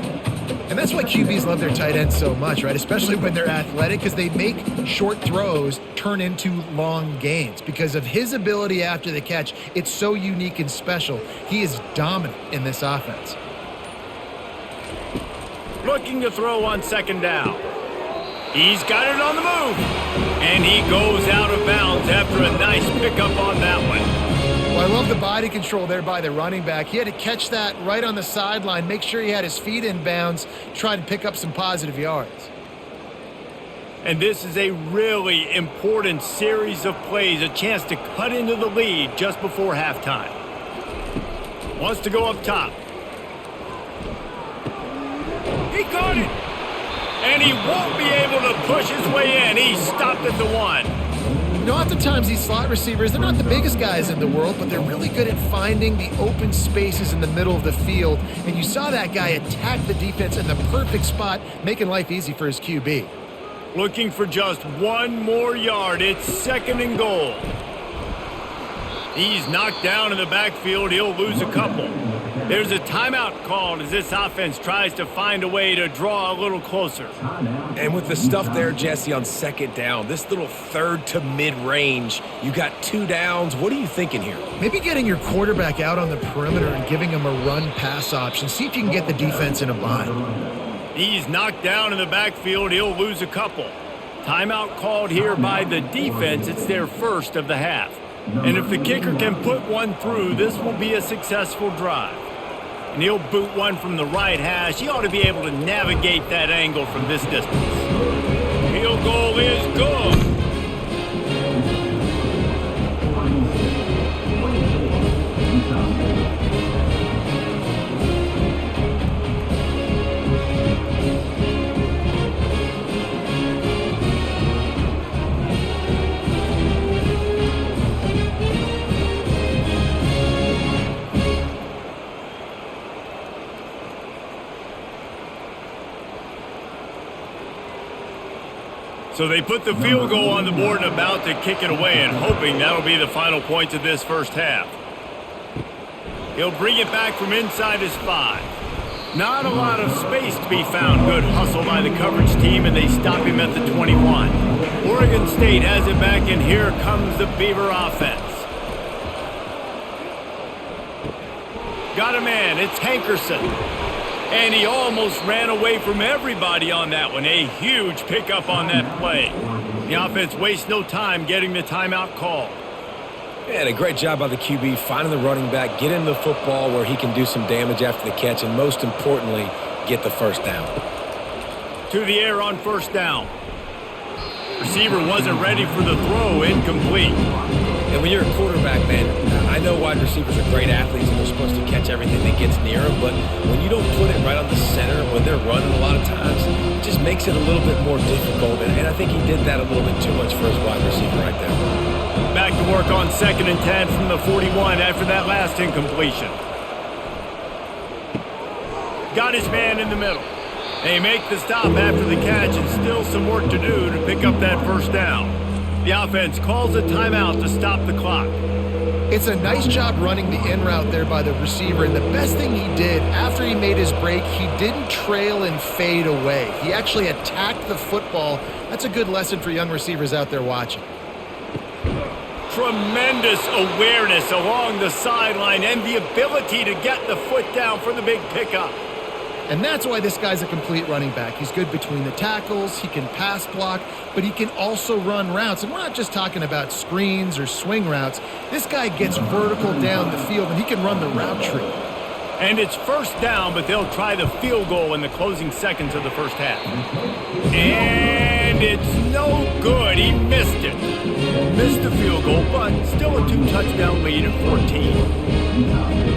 Speaker 3: And that's why QBs love their tight ends so much, right? Especially when they're athletic, because they make short throws turn into long gains. Because of his ability after the catch, it's so unique and special. He is dominant in this offense.
Speaker 1: Looking to throw on 2nd down. He's got it on the move. And he goes out of bounds after a nice pickup on that one.
Speaker 3: Well, I love the body control there by the running back. He had to catch that right on the sideline, make sure he had his feet in bounds, try to pick up some positive yards.
Speaker 1: And this is a really important series of plays, a chance to cut into the lead just before halftime. Wants to go up top. He caught it. And he won't be able to push his way in. He's stopped at the 1.
Speaker 3: You know, oftentimes these slot receivers, they're not the biggest guys in the world, but they're really good at finding the open spaces in the middle of the field. And you saw that guy attack the defense in the perfect spot, making life easy for his QB.
Speaker 1: Looking for just 1 more yard. It's 2nd and goal. He's knocked down in the backfield. He'll lose a couple. There's a timeout called as this offense tries to find a way to draw a little closer.
Speaker 2: And with the stuff there, Jesse, on 2nd down, this little 3rd to mid-range, you got 2 downs. What are you thinking here?
Speaker 3: Maybe getting your quarterback out on the perimeter and giving him a run-pass option. See if you can get the defense in a bind.
Speaker 1: He's knocked down in the backfield. He'll lose a couple. Timeout called here by the defense. It's their first of the half. And if the kicker can put one through, this will be a successful drive. And he'll boot one from the right hash. He ought to be able to navigate that angle from this distance. Field goal is good. So they put the field goal on the board and about to kick it away and hoping that'll be the final points of this first half. He'll bring it back from inside his 5. Not a lot of space to be found. Good hustle by the coverage team, and they stop him at the 21. Oregon State has it back, and here comes the Beaver offense. Got a man. It's Hankerson. And he almost ran away from everybody on that one. A huge pickup on that play. The offense wastes no time getting the timeout call.
Speaker 2: And a great job by the QB, finding the running back, get him the football where he can do some damage after the catch, and most importantly, get the first down.
Speaker 1: To the air on first down. Receiver wasn't ready for the throw, incomplete.
Speaker 2: And when you're a quarterback, man, I know wide receivers are great athletes and they're supposed to catch everything that gets near them, but when you don't put it right on the center, when they're running a lot of times, it just makes it a little bit more difficult. And I think he did that a little bit too much for his wide receiver right there.
Speaker 1: Back to work on 2nd and 10 from the 41 after that last incompletion. Got his man in the middle. They make the stop after the catch and still some work to do to pick up that first down. The offense calls a timeout to stop the clock.
Speaker 3: It's a nice job running the in route there by the receiver, and the best thing he did after he made his break, he didn't trail and fade away. He actually attacked the football. That's a good lesson for young receivers out there watching.
Speaker 1: Tremendous awareness along the sideline and the ability to get the foot down for the big pickup.
Speaker 3: And that's why this guy's a complete running back. He's good between the tackles, he can pass block, but he can also run routes. And we're not just talking about screens or swing routes. This guy gets vertical down the field, and he can run the route tree.
Speaker 1: And it's first down, but they'll try the field goal in the closing seconds of the first half. And it's no good. He missed it. Missed the field goal, but still a 2-touchdown lead at 14.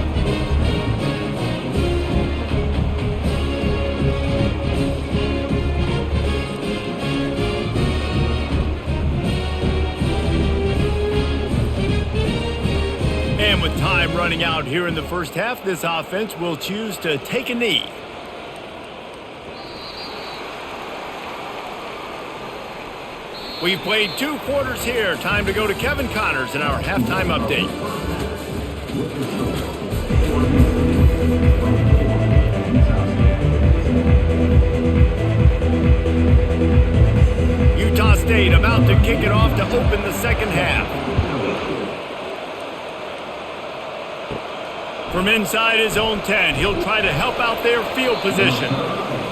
Speaker 1: And with time running out here in the first half, this offense will choose to take a knee. We've played 2 quarters here. Time to go to Kevin Connors in our halftime update. Utah State about to kick it off to open the second half. From inside his own 10, he'll try to help out their field position.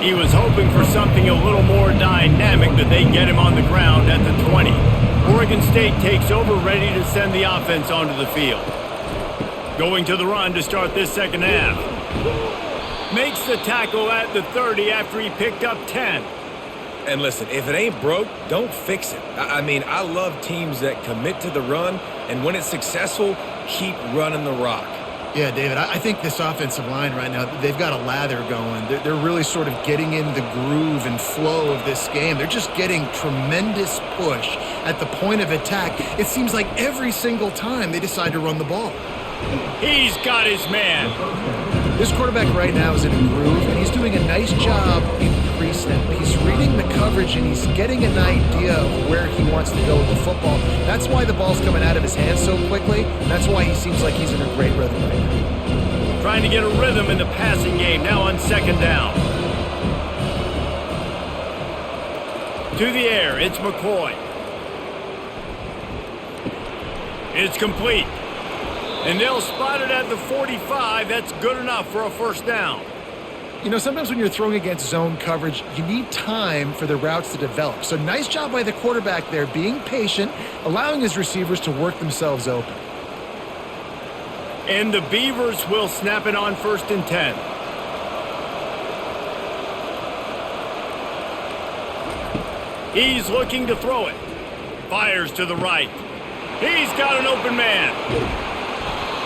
Speaker 1: He was hoping for something a little more dynamic, but they get him on the ground at the 20. Oregon State takes over, ready to send the offense onto the field. Going to the run to start this second half. Makes the tackle at the 30 after he picked up 10.
Speaker 2: And listen, if it ain't broke, don't fix it. I mean, I love teams that commit to the run, and when it's successful, keep running the rock.
Speaker 3: Yeah, David, I think this offensive line right now, they've got a lather going. They're really sort of getting in the groove and flow of this game. They're just getting tremendous push at the point of attack. It seems like every single time they decide to run the ball.
Speaker 1: He's got his man.
Speaker 3: This quarterback right now is in a groove, and he's doing a nice job in pre-snap. He's reading the coverage, and he's getting an idea of where he wants to go with the football. That's why the ball's coming out of his hands so quickly. That's why he seems like he's in a great rhythm right now.
Speaker 1: Trying to get a rhythm in the passing game now on second down. To the air, it's McCoy. It's complete. And they'll spot it at the 45. That's good enough for a first down.
Speaker 3: You know, sometimes when you're throwing against zone coverage, you need time for the routes to develop. So nice job by the quarterback there, being patient, allowing his receivers to work themselves open.
Speaker 1: And the Beavers will snap it on 1st and 10. He's looking to throw it. Fires to the right. He's got an open man.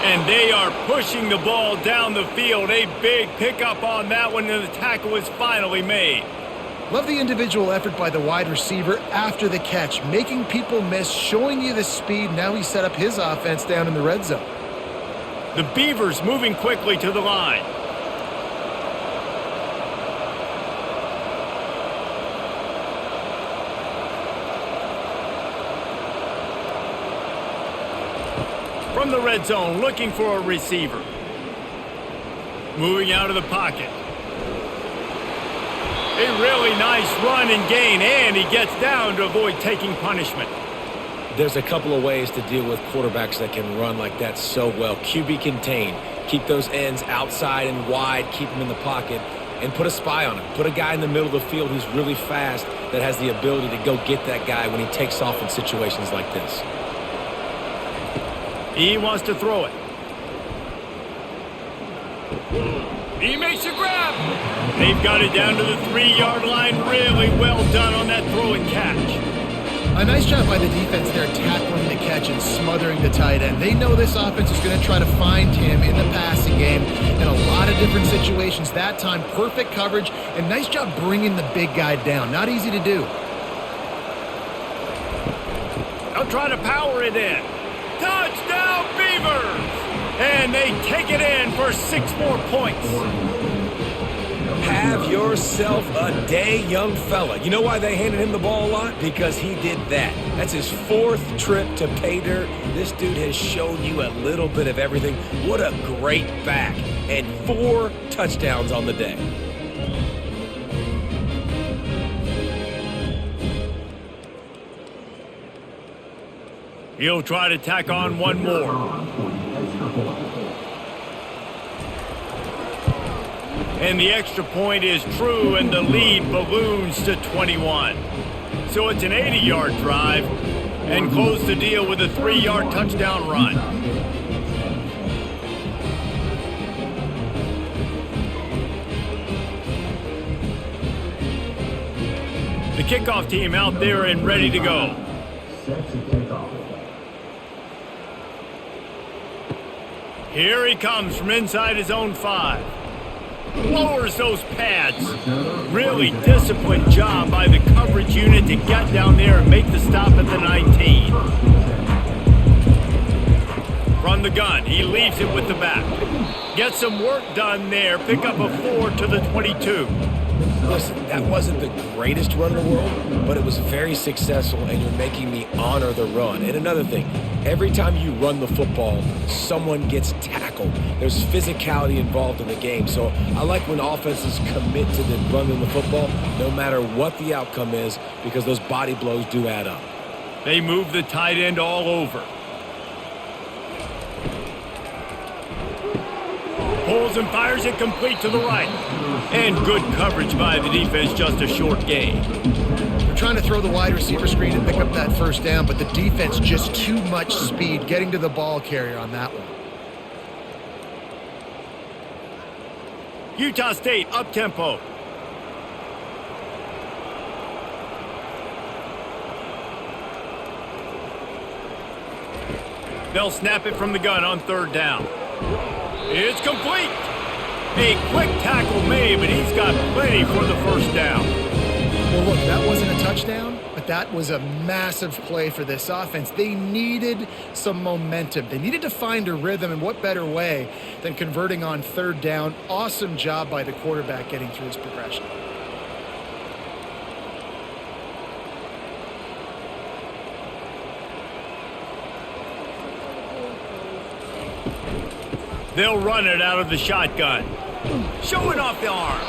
Speaker 1: And they are pushing the ball down the field. A big pickup on that one, and the tackle is finally made.
Speaker 3: Love the individual effort by the wide receiver after the catch, making people miss, showing you the speed. Now he set up his offense down in the red zone.
Speaker 1: The Beavers moving quickly to the line. From the red zone, looking for a receiver. Moving out of the pocket. A really nice run and gain, and he gets down to avoid taking punishment.
Speaker 2: There's a couple of ways to deal with quarterbacks that can run like that so well. QB contain. Keep those ends outside and wide. Keep them in the pocket. And put a spy on him. Put a guy in the middle of the field who's really fast that has the ability to go get that guy when he takes off in situations like this.
Speaker 1: He wants to throw it. He makes a grab. They've got it down to the 3-yard line. Really well done on that throw and catch.
Speaker 3: A nice job by the defense there, tackling the catch and smothering the tight end. They know this offense is going to try to find him in the passing game in a lot of different situations. That time, perfect coverage, and nice job bringing the big guy down. Not easy to do.
Speaker 1: They'll try to power it in. Touchdown, Beavers! And they take it in for 6 more points.
Speaker 2: Have yourself a day, young fella. You know why they handed him the ball a lot? Because he did that. That's his 4th trip to pay dirt. This dude has shown you a little bit of everything. What a great back. And 4 touchdowns on the day.
Speaker 1: He'll try to tack on one more. And the extra point is true, and the lead balloons to 21. So it's an 80-yard drive, and close the deal with a 3-yard touchdown run. The kickoff team out there and ready to go. Here he comes from inside his own 5. Lowers those pads. Really disciplined job by the coverage unit to get down there and make the stop at the 19. From the gun, he leaves it with the back. Get some work done there. Pick up a 4 to the 22.
Speaker 2: Listen, that wasn't the greatest run in the world, but it was very successful, and you're making me honor the run. And another thing, every time you run the football, someone gets tackled. There's physicality involved in the game. So I like when offenses commit to the running the football, no matter what the outcome is, because those body blows do add up.
Speaker 1: They move the tight end all over. Pulls and fires it complete to the right. And good coverage by the defense, just a short gain.
Speaker 3: They're trying to throw the wide receiver screen and pick up that first down, but the defense just too much speed getting to the ball carrier on that one.
Speaker 1: Utah State up-tempo. They'll snap it from the gun on 3rd down. It's complete. A quick tackle made, but he's got plenty for the first down.
Speaker 3: Well, look, that wasn't a touchdown, but that was a massive play for this offense. They needed some momentum. They needed to find a rhythm, and what better way than converting on 3rd down. Awesome job by the quarterback getting through his progression.
Speaker 1: They'll run it out of the shotgun. Showing off the arms.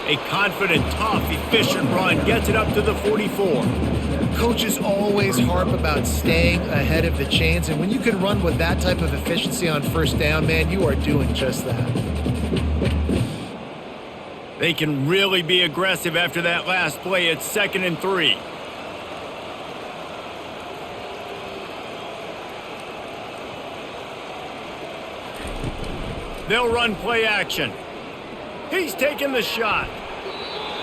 Speaker 1: A confident, tough, efficient run gets it up to the 44.
Speaker 3: Coaches always harp about staying ahead of the chains, and when you can run with that type of efficiency on 1st down, man, you are doing just that.
Speaker 1: They can really be aggressive after that last play. It's 2nd and 3. They'll run play action. He's taking the shot.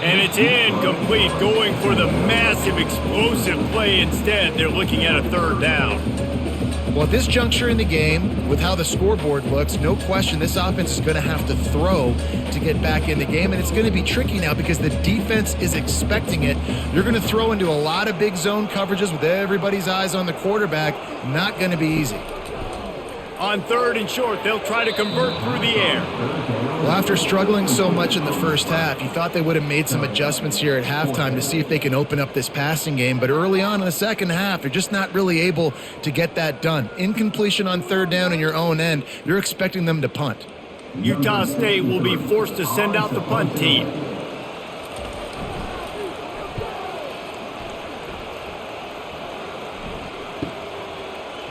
Speaker 1: And it's incomplete, going for the massive explosive play instead. They're looking at a 3rd down.
Speaker 3: Well, at this juncture in the game, with how the scoreboard looks, no question this offense is going to have to throw to get back in the game, and it's going to be tricky now because the defense is expecting it. You're going to throw into a lot of big zone coverages with everybody's eyes on the quarterback. Not going to be easy.
Speaker 1: On 3rd and short, they'll try to convert through the air.
Speaker 3: Well, after struggling so much in the first half, you thought they would have made some adjustments here at halftime to see if they can open up this passing game. But early on in the second half, they're just not really able to get that done. Incompletion on 3rd down in your own end, you're expecting them to punt.
Speaker 1: Utah State will be forced to send out the punt team.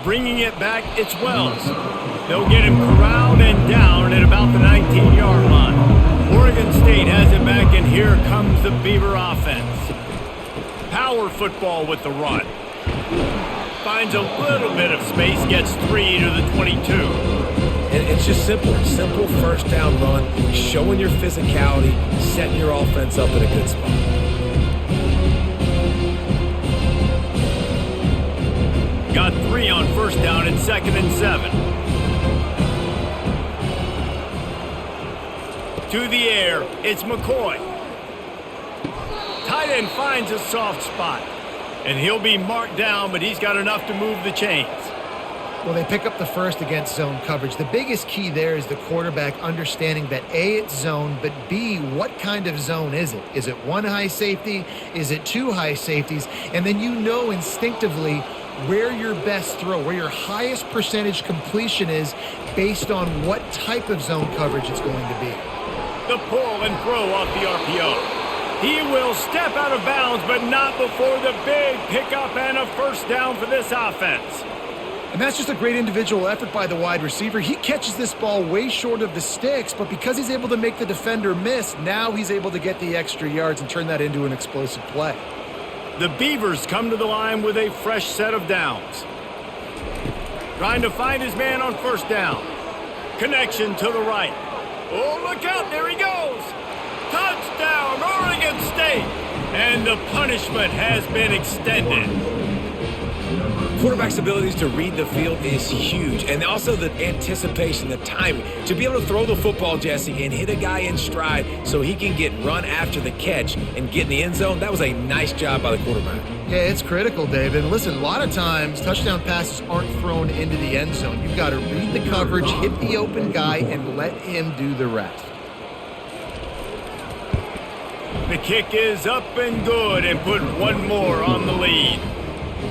Speaker 1: Bringing it back, it's Wells. They'll get him corralled and down at about the 19-yard line. Oregon State has it back, and here comes the Beaver offense. Power football with the run. Finds a little bit of space, gets 3 to the 22.
Speaker 2: And it's just simple 1st down run, showing your physicality, setting your offense up in a good spot.
Speaker 1: Got 3 on first down and 2nd and 7. To the air, it's McCoy. Tight end finds a soft spot. And he'll be marked down, but he's got enough to move the chains.
Speaker 3: Well, they pick up the first against zone coverage. The biggest key there is the quarterback understanding that A, it's zone, but B, what kind of zone is it? Is it 1 high safety? Is it 2 high safeties? And then you know instinctively where your best throw, where your highest percentage completion is based on what type of zone coverage it's going to be.
Speaker 1: The pull and throw off the RPO. He will step out of bounds, but not before the big pickup and a first down for this offense.
Speaker 3: And that's just a great individual effort by the wide receiver. He catches this ball way short of the sticks, but because he's able to make the defender miss, now he's able to get the extra yards and turn that into an explosive play.
Speaker 1: The Beavers come to the line with a fresh set of downs. Trying to find his man on first down. Connection to the right. Oh, look out, there he goes. Touchdown, Oregon State. And the punishment has been extended.
Speaker 2: Quarterback's abilities to read the field is huge, and also the anticipation, the timing. To be able to throw the football, Jesse, and hit a guy in stride so he can get run after the catch and get in the end zone, that was a nice job by the quarterback.
Speaker 3: Yeah, it's critical, David. Listen, a lot of times touchdown passes aren't thrown into the end zone. You've got to read the coverage, hit the open guy, and let him do the rest.
Speaker 1: The kick is up and good and put one more on the lead.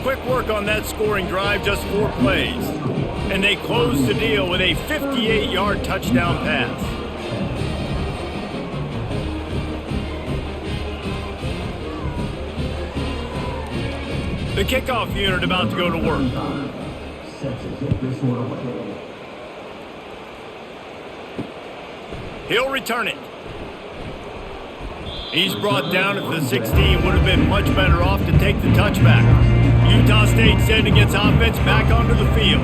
Speaker 1: Quick work on that scoring drive, just 4 plays. And they close the deal with a 58-yard touchdown pass. The kickoff unit about to go to work. He'll return it. He's brought down at the 16. Would have been much better off to take the touchback. Utah State sending its offense back onto the field.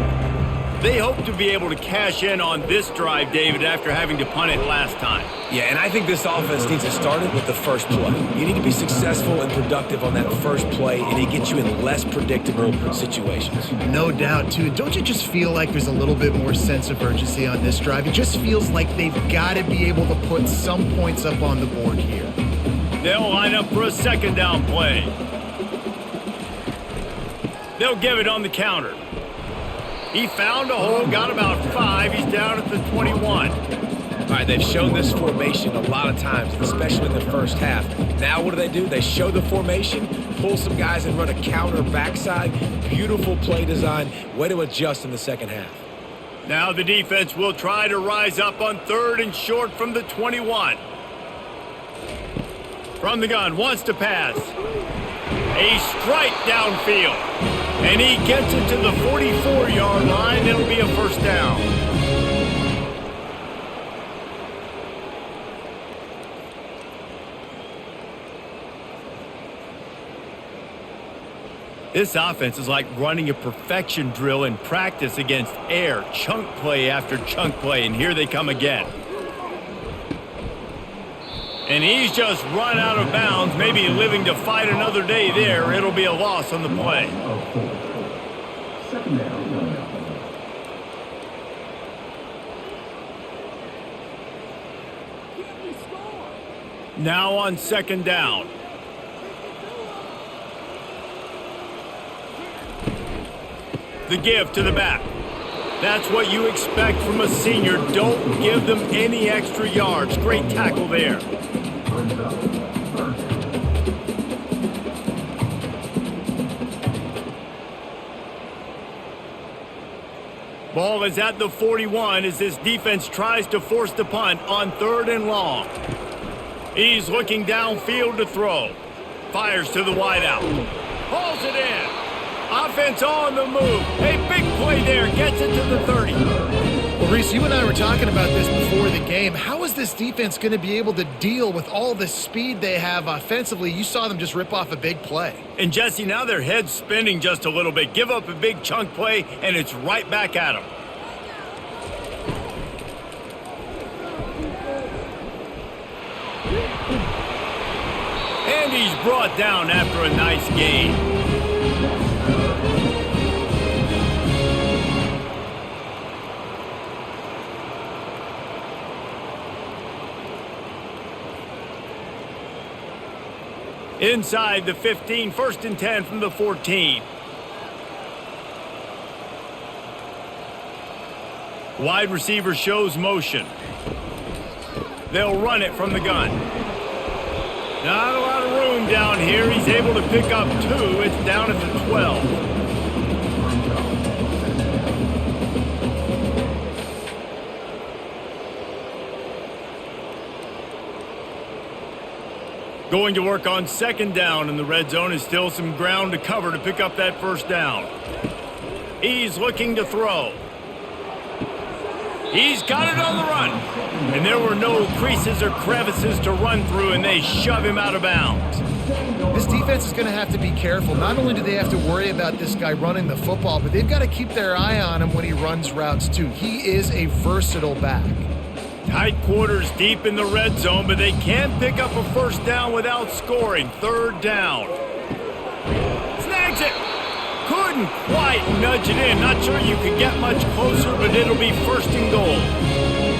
Speaker 1: They hope to be able to cash in on this drive, David, after having to punt it last time.
Speaker 2: Yeah, and I think this offense needs to start it with the first play. You need to be successful and productive on that first play, and it gets you in less predictable situations.
Speaker 3: No doubt, too. Don't you just feel like there's a little bit more sense of urgency on this drive? It just feels like they've got to be able to put some points up on the board here.
Speaker 1: They'll line up for a second down play. They'll give it on the counter. He found a hole, got about 5. He's down at the 21.
Speaker 2: All right, they've shown this formation a lot of times, especially in the first half. Now what do? They show the formation, pull some guys and run a counter backside. Beautiful play design. Way to adjust in the second half.
Speaker 1: Now the defense will try to rise up on 3rd and short from the 21. From the gun, wants to pass. A strike downfield. And he gets it to the 44-yard line. It'll be a first down. This offense is like running a perfection drill in practice against air. Chunk play after chunk play. And here they come again. And he's just run out of bounds, maybe living to fight another day there. It'll be a loss on the play. Now on 2nd down. The give to the back. That's what you expect from a senior. Don't give them any extra yards. Great tackle there. Ball is at the 41 as this defense tries to force the punt on 3rd and long. He's looking downfield to throw. Fires to the wideout. Hauls it in. Offense on the move. A big play there. Gets it to the 30.
Speaker 3: Well, Reese, you and I were talking about this before the game. How is this defense going to be able to deal with all the speed they have offensively? You saw them just rip off a big play.
Speaker 1: And, Jesse, now their head's spinning just a little bit. Give up a big chunk play, and it's right back at them. And he's brought down after a nice gain. Inside the 15, 1st and 10 from the 14. Wide receiver shows motion. They'll run it from the gun. Not a lot of room down here. He's able to pick up 2. It's down at the 12. Going to work on 2nd down in the red zone. Is still some ground to cover to pick up that 1st down. He's looking to throw. He's got it on the run. And there were no creases or crevices to run through, and they shove him out of bounds.
Speaker 3: This defense is going to have to be careful. Not only do they have to worry about this guy running the football, but they've got to keep their eye on him when he runs routes too. He is a versatile back.
Speaker 1: Tight quarters deep in the red zone, but they can't pick up a 1st down without scoring. 3rd down. Snags it. Couldn't quite nudge it in. Not sure you could get much closer, but it'll be 1st and goal.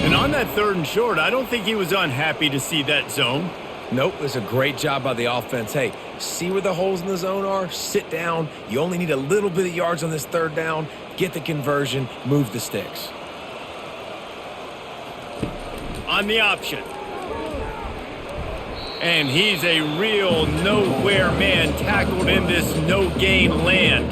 Speaker 1: And on that 3rd and short, I don't think he was unhappy to see that zone.
Speaker 2: Nope, it's a great job by the offense. Hey, see where the holes in the zone are? Sit down. You only need a little bit of yards on this 3rd down. Get the conversion. Move the sticks.
Speaker 1: On the option. And he's a real nowhere man tackled in this no-gain land.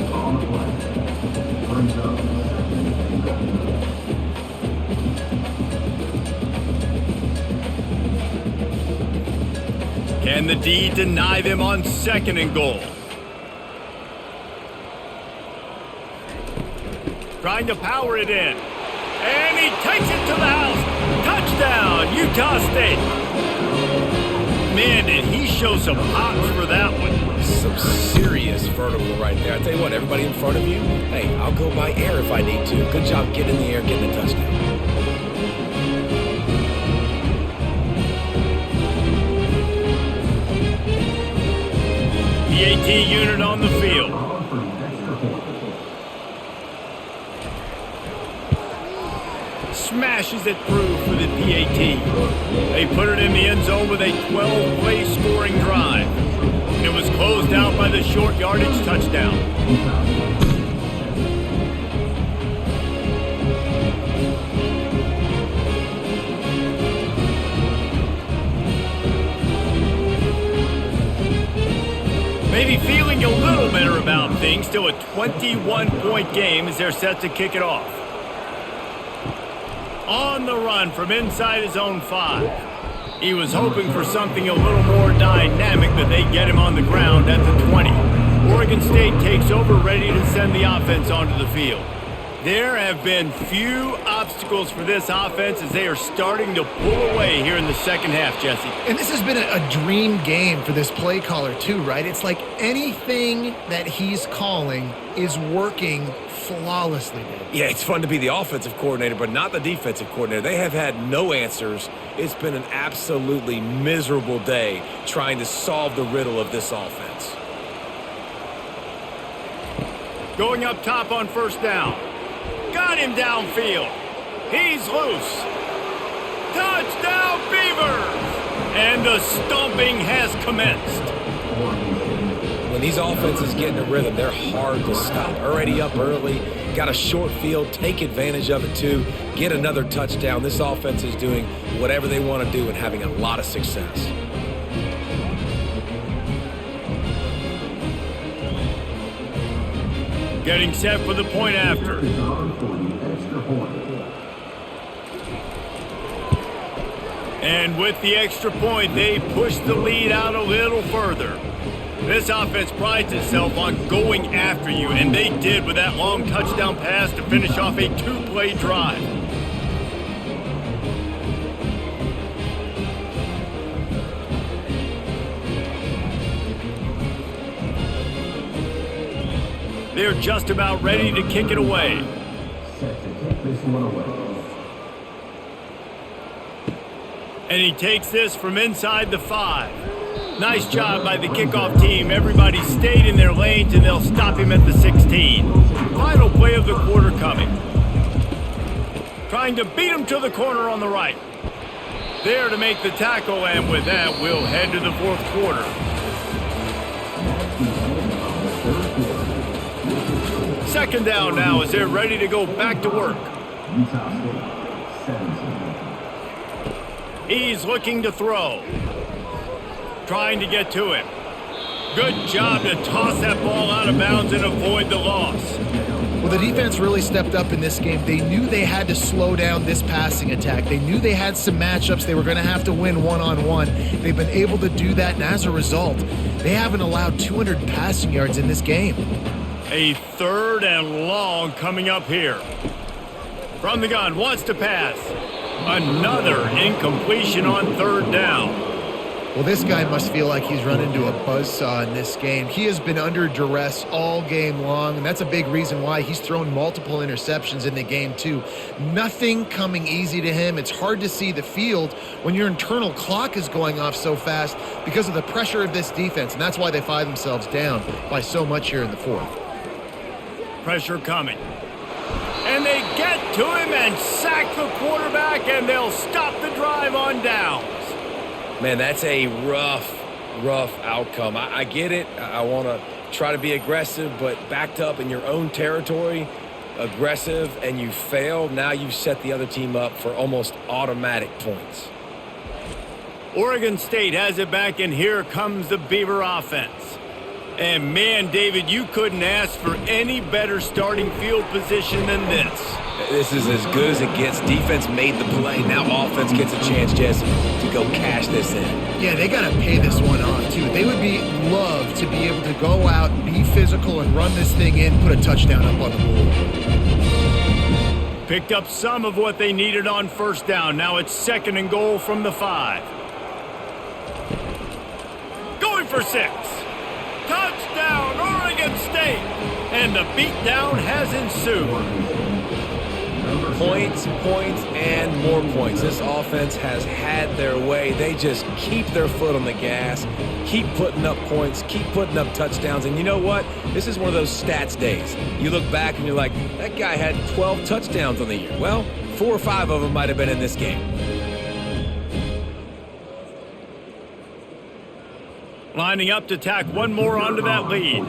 Speaker 1: Can the D deny them on 2nd and goal? Trying to power it in. And he takes it to the house. Touchdown, Utah State. Man, did he show some hops for that one.
Speaker 2: Some serious vertical right there. I tell you what, everybody in front of you, hey, I'll go by air if I need to. Good job getting in the air, getting a touchdown.
Speaker 1: PAT unit on the field. Smashes it through for the PAT. They put it in the end zone with a 12-play scoring drive. And it was closed out by the short yardage touchdown. Maybe feeling a little better about things. Still a 21-point game as they're set to kick it off. On the run from inside his own 5. He was hoping for something a little more dynamic, but they get him on the ground at the 20. Oregon State takes over, ready to send the offense onto the field. There have been few obstacles for this offense as they are starting to pull away here in the 2nd half, Jesse.
Speaker 3: And this has been a dream game for this play caller too, right? It's like anything that he's calling is working flawlessly, dude.
Speaker 2: Yeah, it's fun to be the offensive coordinator, but not the defensive coordinator. They have had no answers. It's been an absolutely miserable day trying to solve the riddle of this offense.
Speaker 1: Going up top on 1st down. Got him downfield. He's loose. Touchdown, Beavers! And the stomping has commenced.
Speaker 2: When these offenses get in a rhythm, they're hard to stop. Already up early, got a short field, take advantage of it too, get another touchdown. This offense is doing whatever they want to do and having a lot of success.
Speaker 1: Getting set for the point after. And with the extra point, they push the lead out a little further. This offense prides itself on going after you, and they did with that long touchdown pass to finish off a 2-play drive. They're just about ready to kick it away.
Speaker 4: Set to kick this one away.
Speaker 1: And he takes this from inside the 5. Nice job by the kickoff team. Everybody stayed in their lanes, and they'll stop him at the 16. Final play of the quarter coming. Trying to beat him to the corner on the right. There to make the tackle, and with that, we'll head to the 4th quarter. second down now as they're ready to go back to work.
Speaker 4: Utah State, 17.
Speaker 1: He's looking to throw. Trying to get to him. Good job to toss that ball out of bounds and avoid the loss.
Speaker 3: Well, the defense really stepped up in this game. They knew they had to slow down this passing attack. They knew they had some matchups they were going to have to win one-on-one. They've been able to do that, and as a result, they haven't allowed 200 passing yards in this game.
Speaker 1: A 3rd and long coming up here. From the gun, wants to pass. Another incompletion on 3rd down.
Speaker 3: Well, this guy must feel like he's run into a buzzsaw in this game. He has been under duress all game long, and that's a big reason why he's thrown multiple interceptions in the game, too. Nothing coming easy to him. It's hard to see the field when your internal clock is going off so fast because of the pressure of this defense, and that's why they find themselves down by so much here in the 4th.
Speaker 1: Pressure coming. And they get to him and sack the quarterback, and they'll stop the drive on downs.
Speaker 2: Man, that's a rough outcome. I get it. I want to try to be aggressive, but backed up in your own territory, aggressive, and you fail. Now you've set the other team up for almost automatic points.
Speaker 1: Oregon State has it back, and here comes the Beaver offense. And man, David, you couldn't ask for any better starting field position than this.
Speaker 2: This is as good as it gets. Defense made the play. Now offense gets a chance, Jesse, to go cash this in.
Speaker 3: Yeah, they got to pay this one off, too. They would love to be able to go out, be physical, and run this thing in, put a touchdown up on the board.
Speaker 1: Picked up some of what they needed on 1st down. Now it's 2nd and goal from the 5. Going for 6. Touchdown, Oregon State! And the beatdown has ensued.
Speaker 2: Points, and more points. This offense has had their way. They just keep their foot on the gas, keep putting up points, keep putting up touchdowns. And you know what? This is one of those stats days. You look back and you're like, that guy had 12 touchdowns on the year. Well, 4 or 5 of them might have been in this game.
Speaker 1: Lining up to tack one more onto that lead.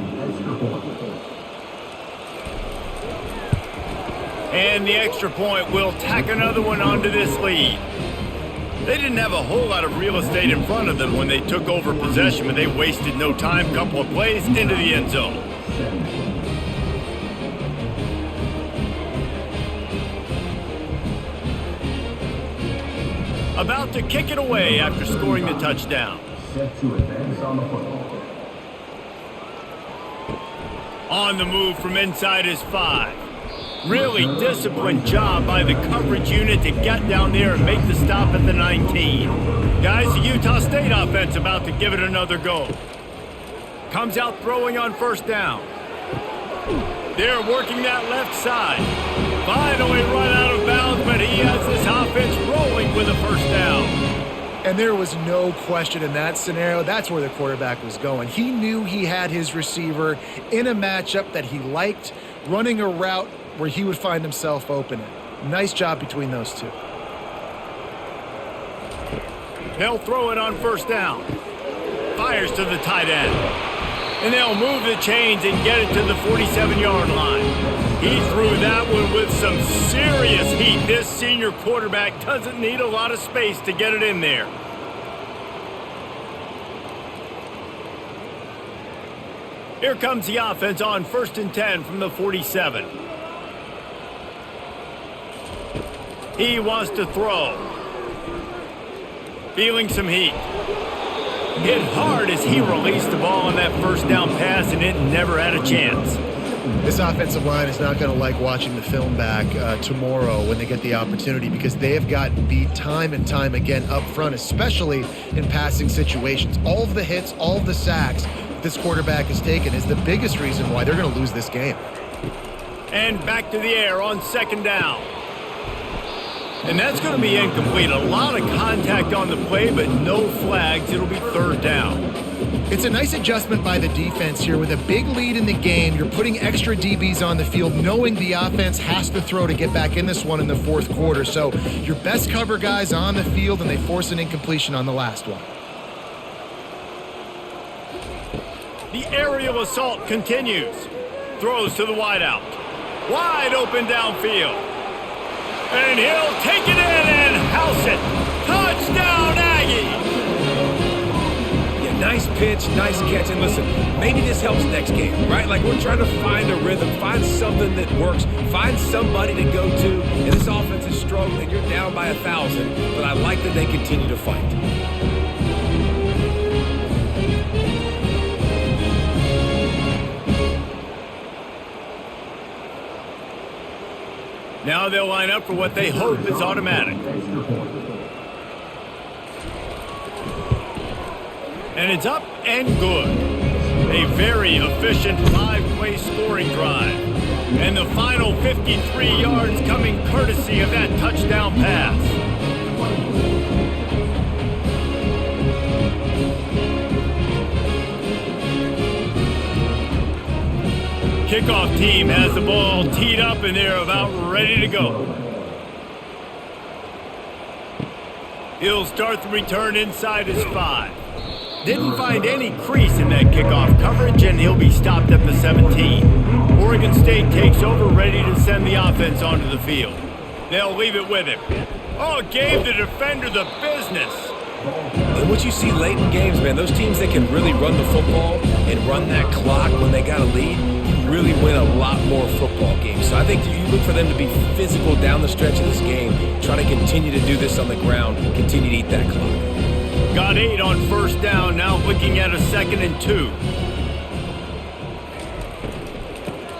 Speaker 1: And the extra point will tack another one onto this lead. They didn't have a whole lot of real estate in front of them when they took over possession, but they wasted no time. Couple of plays into the end zone. About to kick it away after scoring the touchdown.
Speaker 4: Set to advance on the football.
Speaker 1: On the move from inside his 5. Really disciplined job by the coverage unit to get down there and make the stop at the 19. Guys, the Utah State offense about to give it another go. Comes out throwing on 1st down. They're working that left side. Finally run out of bounds, but he has this offense rolling with a 1st down.
Speaker 3: And there was no question in that scenario. That's where the quarterback was going. He knew he had his receiver in a matchup that he liked, running a route where he would find himself open. Nice job between those two.
Speaker 1: They'll throw it on 1st down. Fires to the tight end. And they'll move the chains and get it to the 47-yard line. He threw that one with some serious heat. This senior quarterback doesn't need a lot of space to get it in there. Here comes the offense on 1st and 10 from the 47. He wants to throw. Feeling some heat. Hit hard as he released the ball on that 1st down pass, and it never had a chance.
Speaker 3: This offensive line is not going to like watching the film back tomorrow when they get the opportunity, because they have gotten beat time and time again up front, especially in passing situations. All of the hits, all of the sacks this quarterback has taken is the biggest reason why they're going to lose this game.
Speaker 1: And back to the air on 2nd down. And that's going to be incomplete. A lot of contact on the play, but no flags. It'll be 3rd down.
Speaker 3: It's a nice adjustment by the defense here. With a big lead in the game, you're putting extra DBs on the field, knowing the offense has to throw to get back in this one in the 4th quarter. So your best cover guys on the field, and they force an incompletion on the last one.
Speaker 1: The aerial assault continues. Throws to the wideout. Wide open downfield. And he'll take it in and house it. Touchdown, Aggies!
Speaker 2: Yeah, nice pitch, nice catch. And listen, maybe this helps next game, right? Like we're trying to find a rhythm, find something that works, find somebody to go to. And this offense is struggling. You're down by 1,000, but I like that they continue to fight.
Speaker 1: Now they'll line up for what they hope is automatic. And it's up and good. A very efficient 5-play scoring drive. And the final 53 yards coming courtesy of that touchdown pass. Kickoff team has the ball teed up and they're about ready to go. He'll start the return inside his 5. Didn't find any crease in that kickoff coverage and he'll be stopped at the 17. Oregon State takes over, ready to send the offense onto the field. They'll leave it with him. Oh, gave the defender the business.
Speaker 2: And what you see late in games, man, those teams that can really run the football and run that clock when they got a lead, really win a lot more football games. So I think you look for them to be physical down the stretch of this game, try to continue to do this on the ground, continue to eat that clock.
Speaker 1: Got 8 on first down, now looking at a 2nd and 2.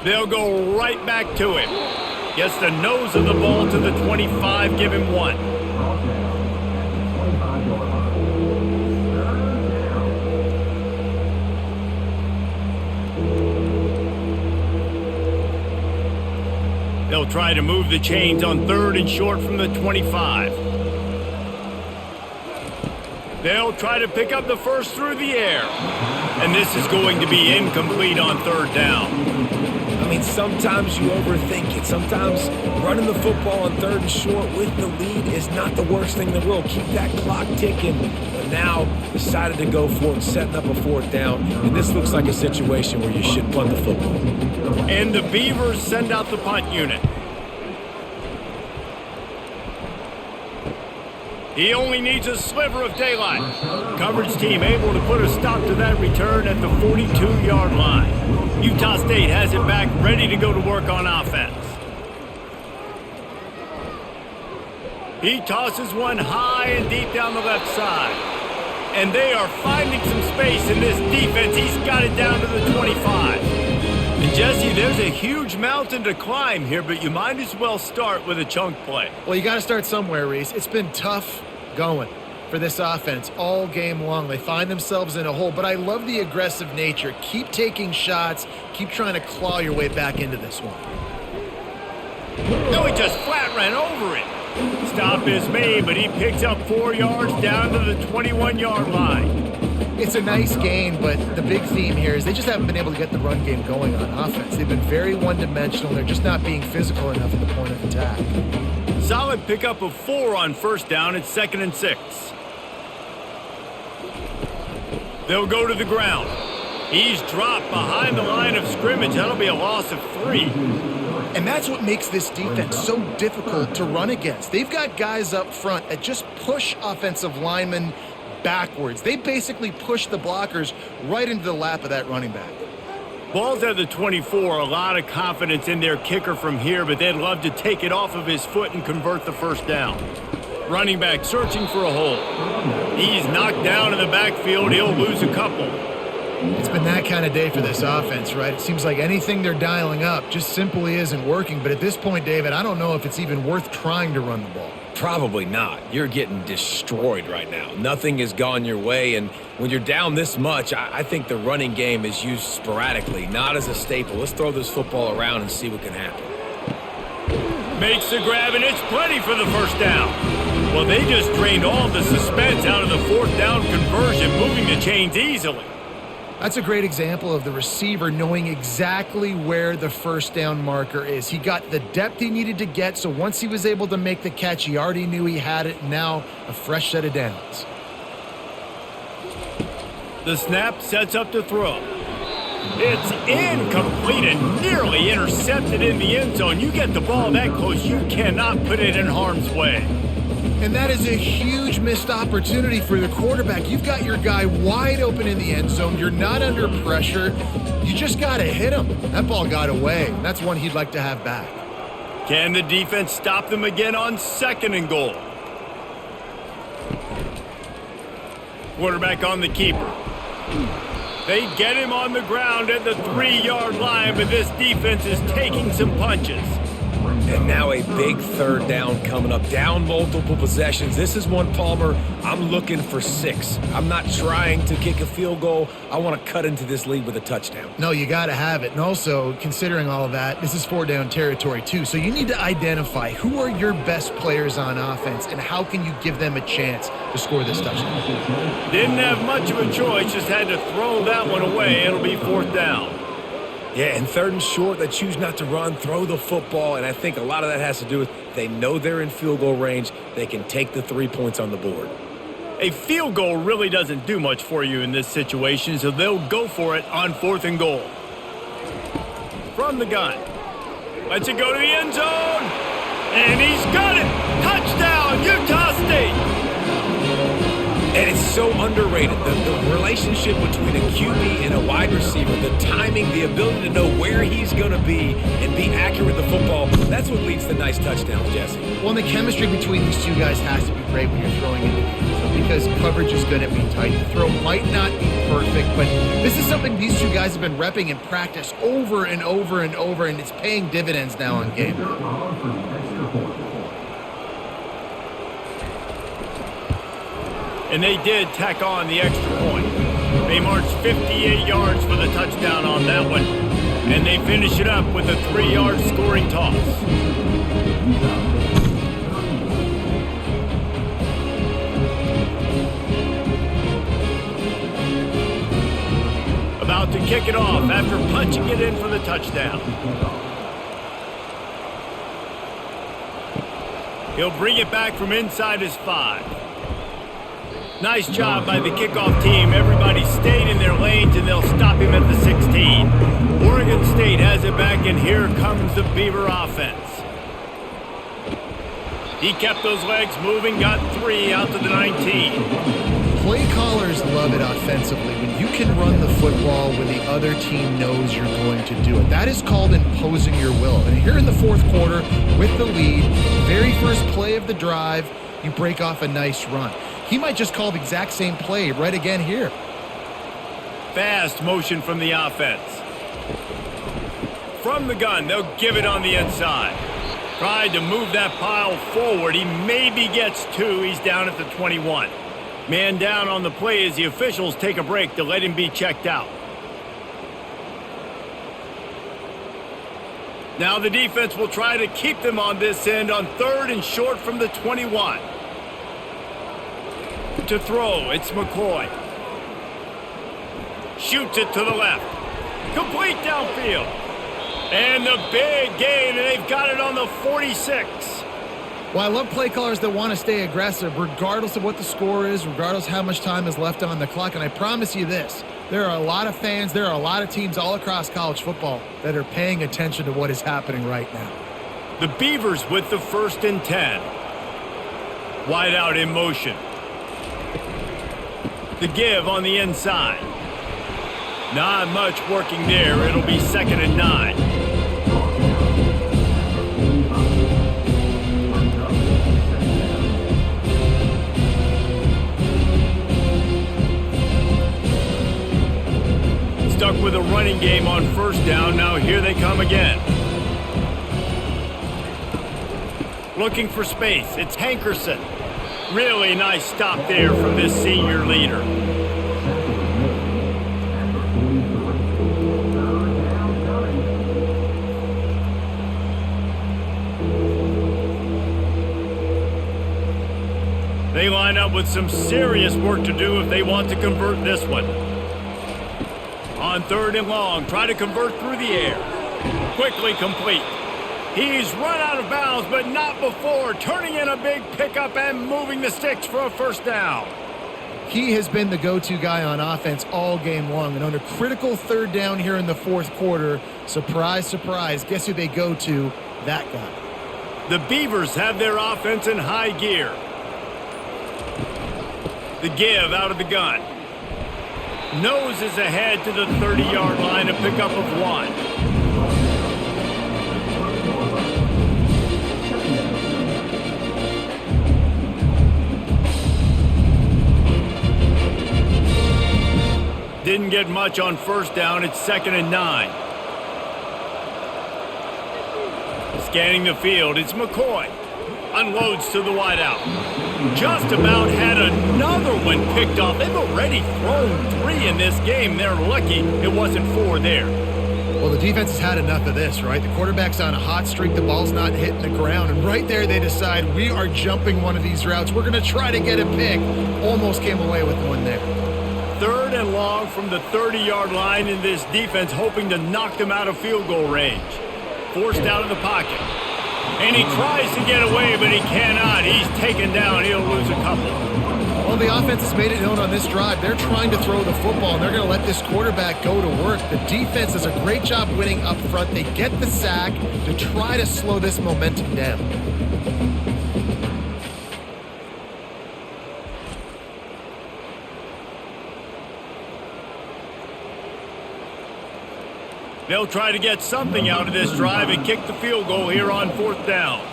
Speaker 1: They'll go right back to him. Gets the nose of the ball to the 25, give him 1. They'll try to move the chains on 3rd and short from the 25. They'll try to pick up the first through the air. And this is going to be incomplete on 3rd down.
Speaker 2: I mean, sometimes you overthink it. Sometimes running the football on 3rd and short with the lead is not the worst thing in the world. Keep that clock ticking. But now decided to go for it, setting up a 4th down. And this looks like a situation where you should punt the football.
Speaker 1: And the Beavers send out the punt unit. He only needs a sliver of daylight. Coverage team able to put a stop to that return at the 42-yard line. Utah State has it back, ready to go to work on offense. He tosses one high and deep down the left side. And they are finding some space in this defense. He's got it down to the 25. And Jesse, there's a huge mountain to climb here, but you might as well start with a chunk play.
Speaker 3: Well, you got to start somewhere, Reese. It's been tough going for this offense all game long. They find themselves in a hole, but I love the aggressive nature. Keep taking shots. Keep trying to claw your way back into this one.
Speaker 1: No, he just flat ran over it. Stop is made, but he picks up 4 yards down to the 21-yard line.
Speaker 3: It's a nice gain, but the big theme here is they just haven't been able to get the run game going on offense. They've been very one-dimensional. They're just not being physical enough at the point of attack.
Speaker 1: Solid pickup of 4 on first down. It's 2nd and 6. They'll go to the ground. He's dropped behind the line of scrimmage. That'll be a loss of 3.
Speaker 3: And that's what makes this defense so difficult to run against. They've got guys up front that just push offensive linemen backwards. They basically push the blockers right into the lap of that running back.
Speaker 1: Ball's at the 24. A lot of confidence in their kicker from here, but they'd love to take it off of his foot and convert the first down. Running back searching for a hole. He's knocked down in the backfield. He'll lose a couple.
Speaker 3: It's been that kind of day for this offense, right? It seems like anything they're dialing up just simply isn't working. But at this point, David, I don't know if it's even worth trying to run the ball.
Speaker 2: Probably not. You're getting destroyed right now. Nothing has gone your way, and when you're down this much, I think the running game is used sporadically, not as a staple. Let's throw this football around and see what can happen.
Speaker 1: Makes the grab, and it's plenty for the first down. Well, they just drained all the suspense out of the 4th down conversion, moving the chains easily.
Speaker 3: That's a great example of the receiver knowing exactly where the first down marker is. He got the depth he needed to get, so once he was able to make the catch, he already knew he had it. Now a fresh set of downs.
Speaker 1: The snap sets up to throw. It's incomplete and nearly intercepted in the end zone. You get the ball that close, you cannot put it in harm's way.
Speaker 3: And that is a huge missed opportunity for the quarterback. You've got your guy wide open in the end zone. You're not under pressure. You just got to hit him. That ball got away. That's one he'd like to have back.
Speaker 1: Can the defense stop them again on 2nd and goal? Quarterback on the keeper. They get him on the ground at the 3-yard line, but this defense is taking some punches.
Speaker 2: And now a big 3rd down coming up. Down multiple possessions. This is one, Palmer, I'm looking for 6. I'm not trying to kick a field goal. I want to cut into this lead with a touchdown.
Speaker 3: No, you got to have it. And also, considering all of that, this is 4-down territory too. So you need to identify who are your best players on offense and how can you give them a chance to score this touchdown.
Speaker 1: Didn't have much of a choice, just had to throw that one away. It'll be 4th down.
Speaker 2: Yeah, and 3rd and short, they choose not to run, throw the football, and I think a lot of that has to do with they know they're in field goal range. They can take the 3 points on the board.
Speaker 1: A field goal really doesn't do much for you in this situation, so they'll go for it on 4th and goal. From the gun. Lets it go to the end zone. And he's got it. Touchdown, Utah State.
Speaker 2: And it's so underrated. The relationship between a QB and a wide receiver, the timing, the ability to know where he's going to be and be accurate with the football, that's what leads to nice touchdowns, Jesse.
Speaker 3: Well, and the chemistry between these two guys has to be great when you're throwing into the end zone because coverage is going to be tight. The throw might not be perfect, but this is something these two guys have been repping in practice over and over and over, and it's paying dividends now on game.
Speaker 1: And they did tack on the extra point. They marched 58 yards for the touchdown on that one. And they finish it up with a 3-yard scoring toss. About to kick it off after punching it in for the touchdown. He'll bring it back from inside his 5. Nice job by the kickoff team. Everybody stayed in their lanes, and they'll stop him at the 16. Oregon State has it back, and here comes the Beaver offense. He kept those legs moving, got 3 out to the 19.
Speaker 3: Play callers love it offensively when you can run the football when the other team knows you're going to do it. That is called imposing your will. And here in the 4th quarter with the lead, very first play of the drive, you break off a nice run. He might just call the exact same play right again here.
Speaker 1: Fast motion from the offense. From the gun, they'll give it on the inside. Tried to move that pile forward. He maybe gets 2. He's down at the 21. Man down on the play as the officials take a break to let him be checked out. Now the defense will try to keep them on this end on 3rd and short from the 21. To throw, it's McCoy. Shoots it to the left. Complete downfield. And the big gain, and they've got it on the 46.
Speaker 3: Well, I love play callers that want to stay aggressive regardless of what the score is, regardless how much time is left on the clock. And I promise you this, there are a lot of fans, there are a lot of teams all across college football that are paying attention to what is happening right now.
Speaker 1: The Beavers with the 1st and 10. Wide out in motion. The give on the inside. Not much working there. It'll be 2nd and 9. Stuck with a running game on 1st down. Now here they come again. Looking for space. It's Hankerson. Really nice stop there from this senior leader. They line up with some serious work to do if they want to convert this one. On 3rd and long, try to convert through the air. Quickly complete. He's run out of bounds, but not before turning in a big pickup and moving the sticks for a 1st down.
Speaker 3: He has been the go-to guy on offense all game long. And on a critical third down here in the fourth quarter, surprise, surprise, guess who they go to? That guy.
Speaker 1: The Beavers have their offense in high gear. The give out of the gun. Noses ahead to the 30-yard line, a pickup of 1. Didn't get much on first down. It's 2nd and 9. Scanning the field, it's McCoy. Unloads to the wideout. Just about had another one picked off. They've already thrown 3 in this game. They're lucky it wasn't 4 there.
Speaker 3: Well, the defense has had enough of this, right? The quarterback's on a hot streak. The ball's not hitting the ground. And right there they decide, we are jumping one of these routes. We're going to try to get a pick. Almost came away with one there.
Speaker 1: 3rd and long from the 30-yard line, in this defense hoping to knock them out of field goal range. Forced out of the pocket. And he tries to get away, but he cannot. He's taken down. He'll lose a couple.
Speaker 3: Well, the offense has made it known on this drive. They're trying to throw the football, and they're going to let this quarterback go to work. The defense does a great job winning up front. They get the sack to try to slow this momentum down.
Speaker 1: They'll try to get something out of this drive and kick the field goal here on 4th down.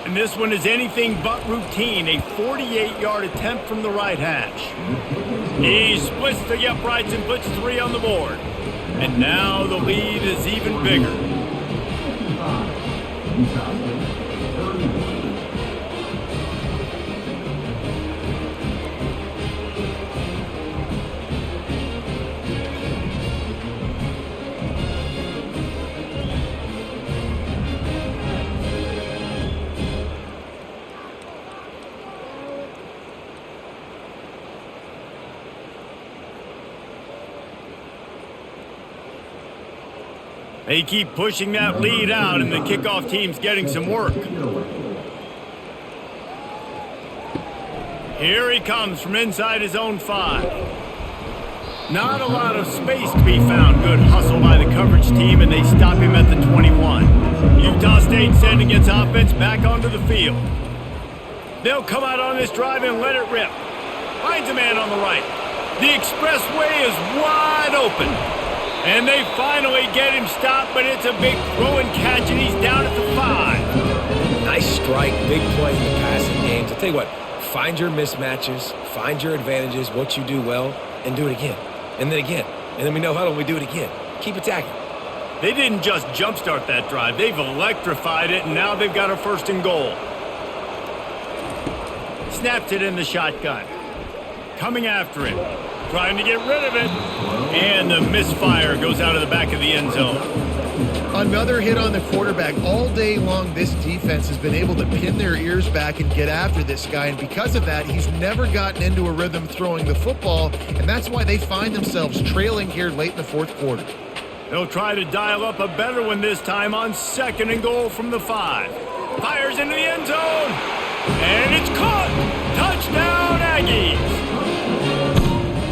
Speaker 1: And this one is anything but routine, a 48-yard attempt from the right hash. He splits the uprights and puts 3 on the board. And now the lead is even bigger. They keep pushing that lead out, and the kickoff team's getting some work. Here he comes from inside his own 5. Not a lot of space to be found. Good hustle by the coverage team, and they stop him at the 21. Utah State sending its offense back onto the field. They'll come out on this drive and let it rip. Finds a man on the right. The expressway is wide open. And they finally get him stopped, but it's a big throw and catch, and he's down at the 5.
Speaker 2: Nice strike, big play in the passing games. I'll tell you what, find your mismatches, find your advantages, what you do well, and do it again. And then again. And then we know how do we do it again. Keep attacking.
Speaker 1: They didn't just jumpstart that drive. They've electrified it, and now they've got a 1st and goal. Snaps it in the shotgun. Coming after it. Trying to get rid of it. And the misfire goes out of the back of the end zone.
Speaker 3: Another hit on the quarterback. All day long, this defense has been able to pin their ears back and get after this guy. And because of that, he's never gotten into a rhythm throwing the football. And that's why they find themselves trailing here late in the fourth quarter.
Speaker 1: They'll try to dial up a better one this time on 2nd and goal from the 5. Fires into the end zone. And it's caught. Touchdown, Aggies.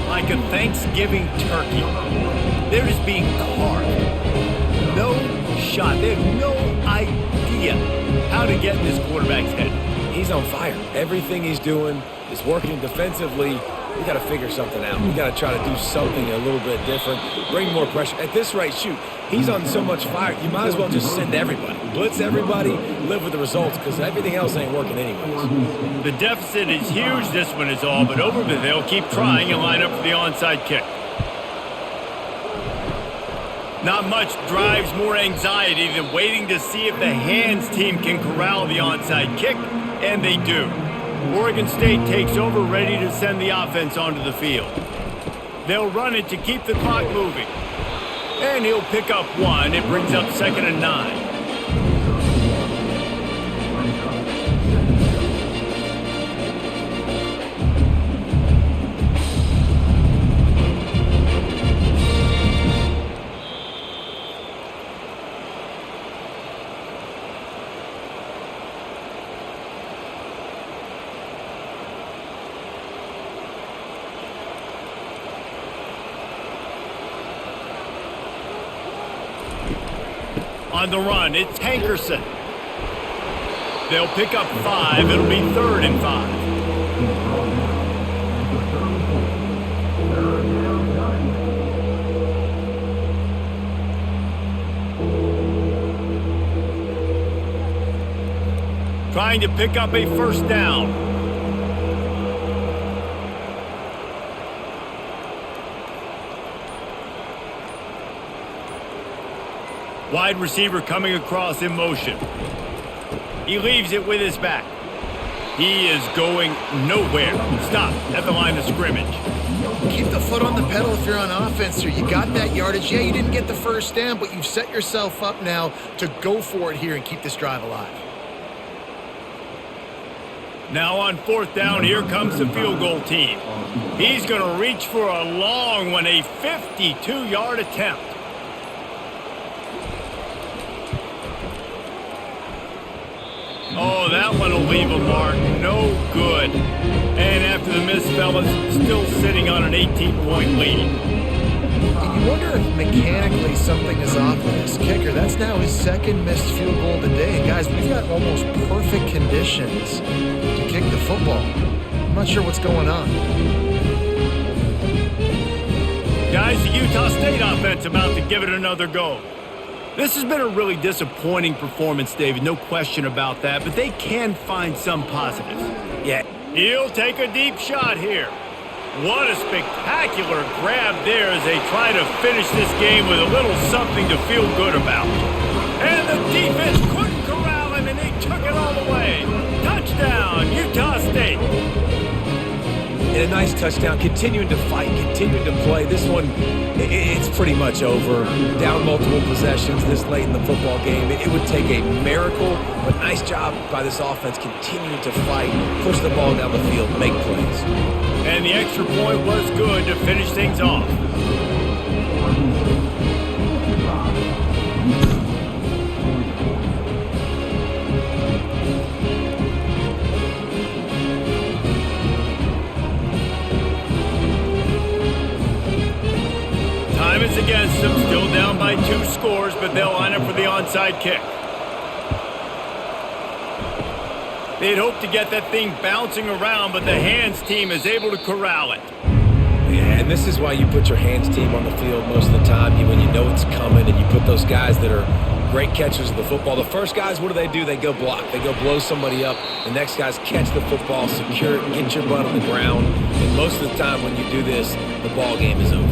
Speaker 1: Like a Thanksgiving turkey. They're just being carved. No shot. They have no idea how to get in this quarterback's head.
Speaker 2: He's on fire. Everything he's doing is working defensively. We got to figure something out. We got to try to do something a little bit different. Bring more pressure. At this rate, shoot, he's on so much fire, you might as well just send everybody. Blitz everybody, live with the results, because everything else ain't working anyways.
Speaker 1: The deficit is huge, this one is all, but over there, they'll keep trying and line up for the onside kick. Not much drives more anxiety than waiting to see if the hands team can corral the onside kick, and they do. Oregon State takes over, ready to send the offense onto the field. They'll run it to keep the clock moving. And he'll pick up 1. It brings up 2nd and 9. On the run, it's Hankerson. They'll pick up 5. It'll be 3rd and 5. Trying to pick up a 1st down. Wide receiver coming across in motion. He leaves it with his back. He is going nowhere. Stop at the line of scrimmage.
Speaker 3: Keep the foot on the pedal if you're on offense here. You got that yardage. Yeah, you didn't get the 1st down, but you've set yourself up now to go for it here and keep this drive alive.
Speaker 1: Now on 4th down, here comes the field goal team. He's going to reach for a long one, a 52-yard attempt. Oh, that one will leave a mark. No good. And after the miss, fellas, still sitting on an 18-point lead.
Speaker 3: And you wonder if mechanically something is off with this kicker. That's now his 2nd missed field goal of the day. And guys, we've got almost perfect conditions to kick the football. I'm not sure what's going on.
Speaker 1: Guys, the Utah State offense about to give it another go. This has been a really disappointing performance, David, no question about that, but they can find some positives. Yeah, he'll take a deep shot here. What a spectacular grab there as they try to finish this game with a little something to feel good about. And the defense couldn't corral him, and they took it all the way. Touchdown, Utah State.
Speaker 2: And a nice touchdown, continuing to fight, continuing to play. This one, it's pretty much over. Down multiple possessions this late in the football game. It would take a miracle, but nice job by this offense continuing to fight, push the ball down the field, make plays.
Speaker 1: And the extra point was good to finish things off. Time is against them, still down by 2 scores, but they'll line up for the onside kick. They'd hoped to get that thing bouncing around, but the hands team is able to corral it.
Speaker 2: Yeah, and this is why you put your hands team on the field most of the time when you know it's coming, and you put those guys that are great catchers of the football. The first guys, what do? They go block. They go blow somebody up. The next guys catch the football, secure it, get your butt on the ground. And most of the time when you do this, the ball game is over.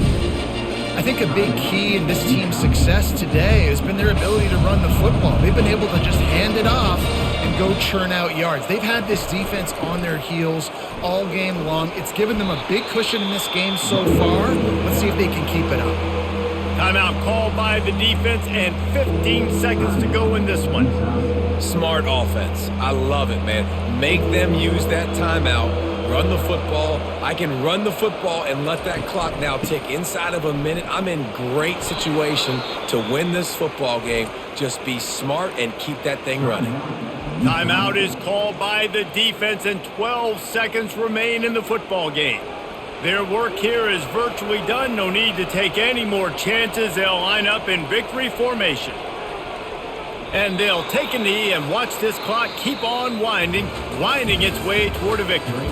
Speaker 3: I think a big key in this team's success today has been their ability to run the football. They've been able to just hand it off and go churn out yards. They've had this defense on their heels all game long. It's given them a big cushion in this game so far. Let's see if they can keep it up.
Speaker 1: Timeout called by the defense and 15 seconds to go in this one.
Speaker 2: Smart offense. I love it, man. Make them use that timeout. Run the football. I can run the football and let that clock now tick inside of a minute. I'm in great situation to win this football game. Just be smart and keep that thing running.
Speaker 1: Timeout is called by the defense and 12 seconds remain in the football game. Their work here is virtually done. No need to take any more chances. They'll line up in victory formation. And they'll take a knee and watch this clock keep on winding its way toward a victory.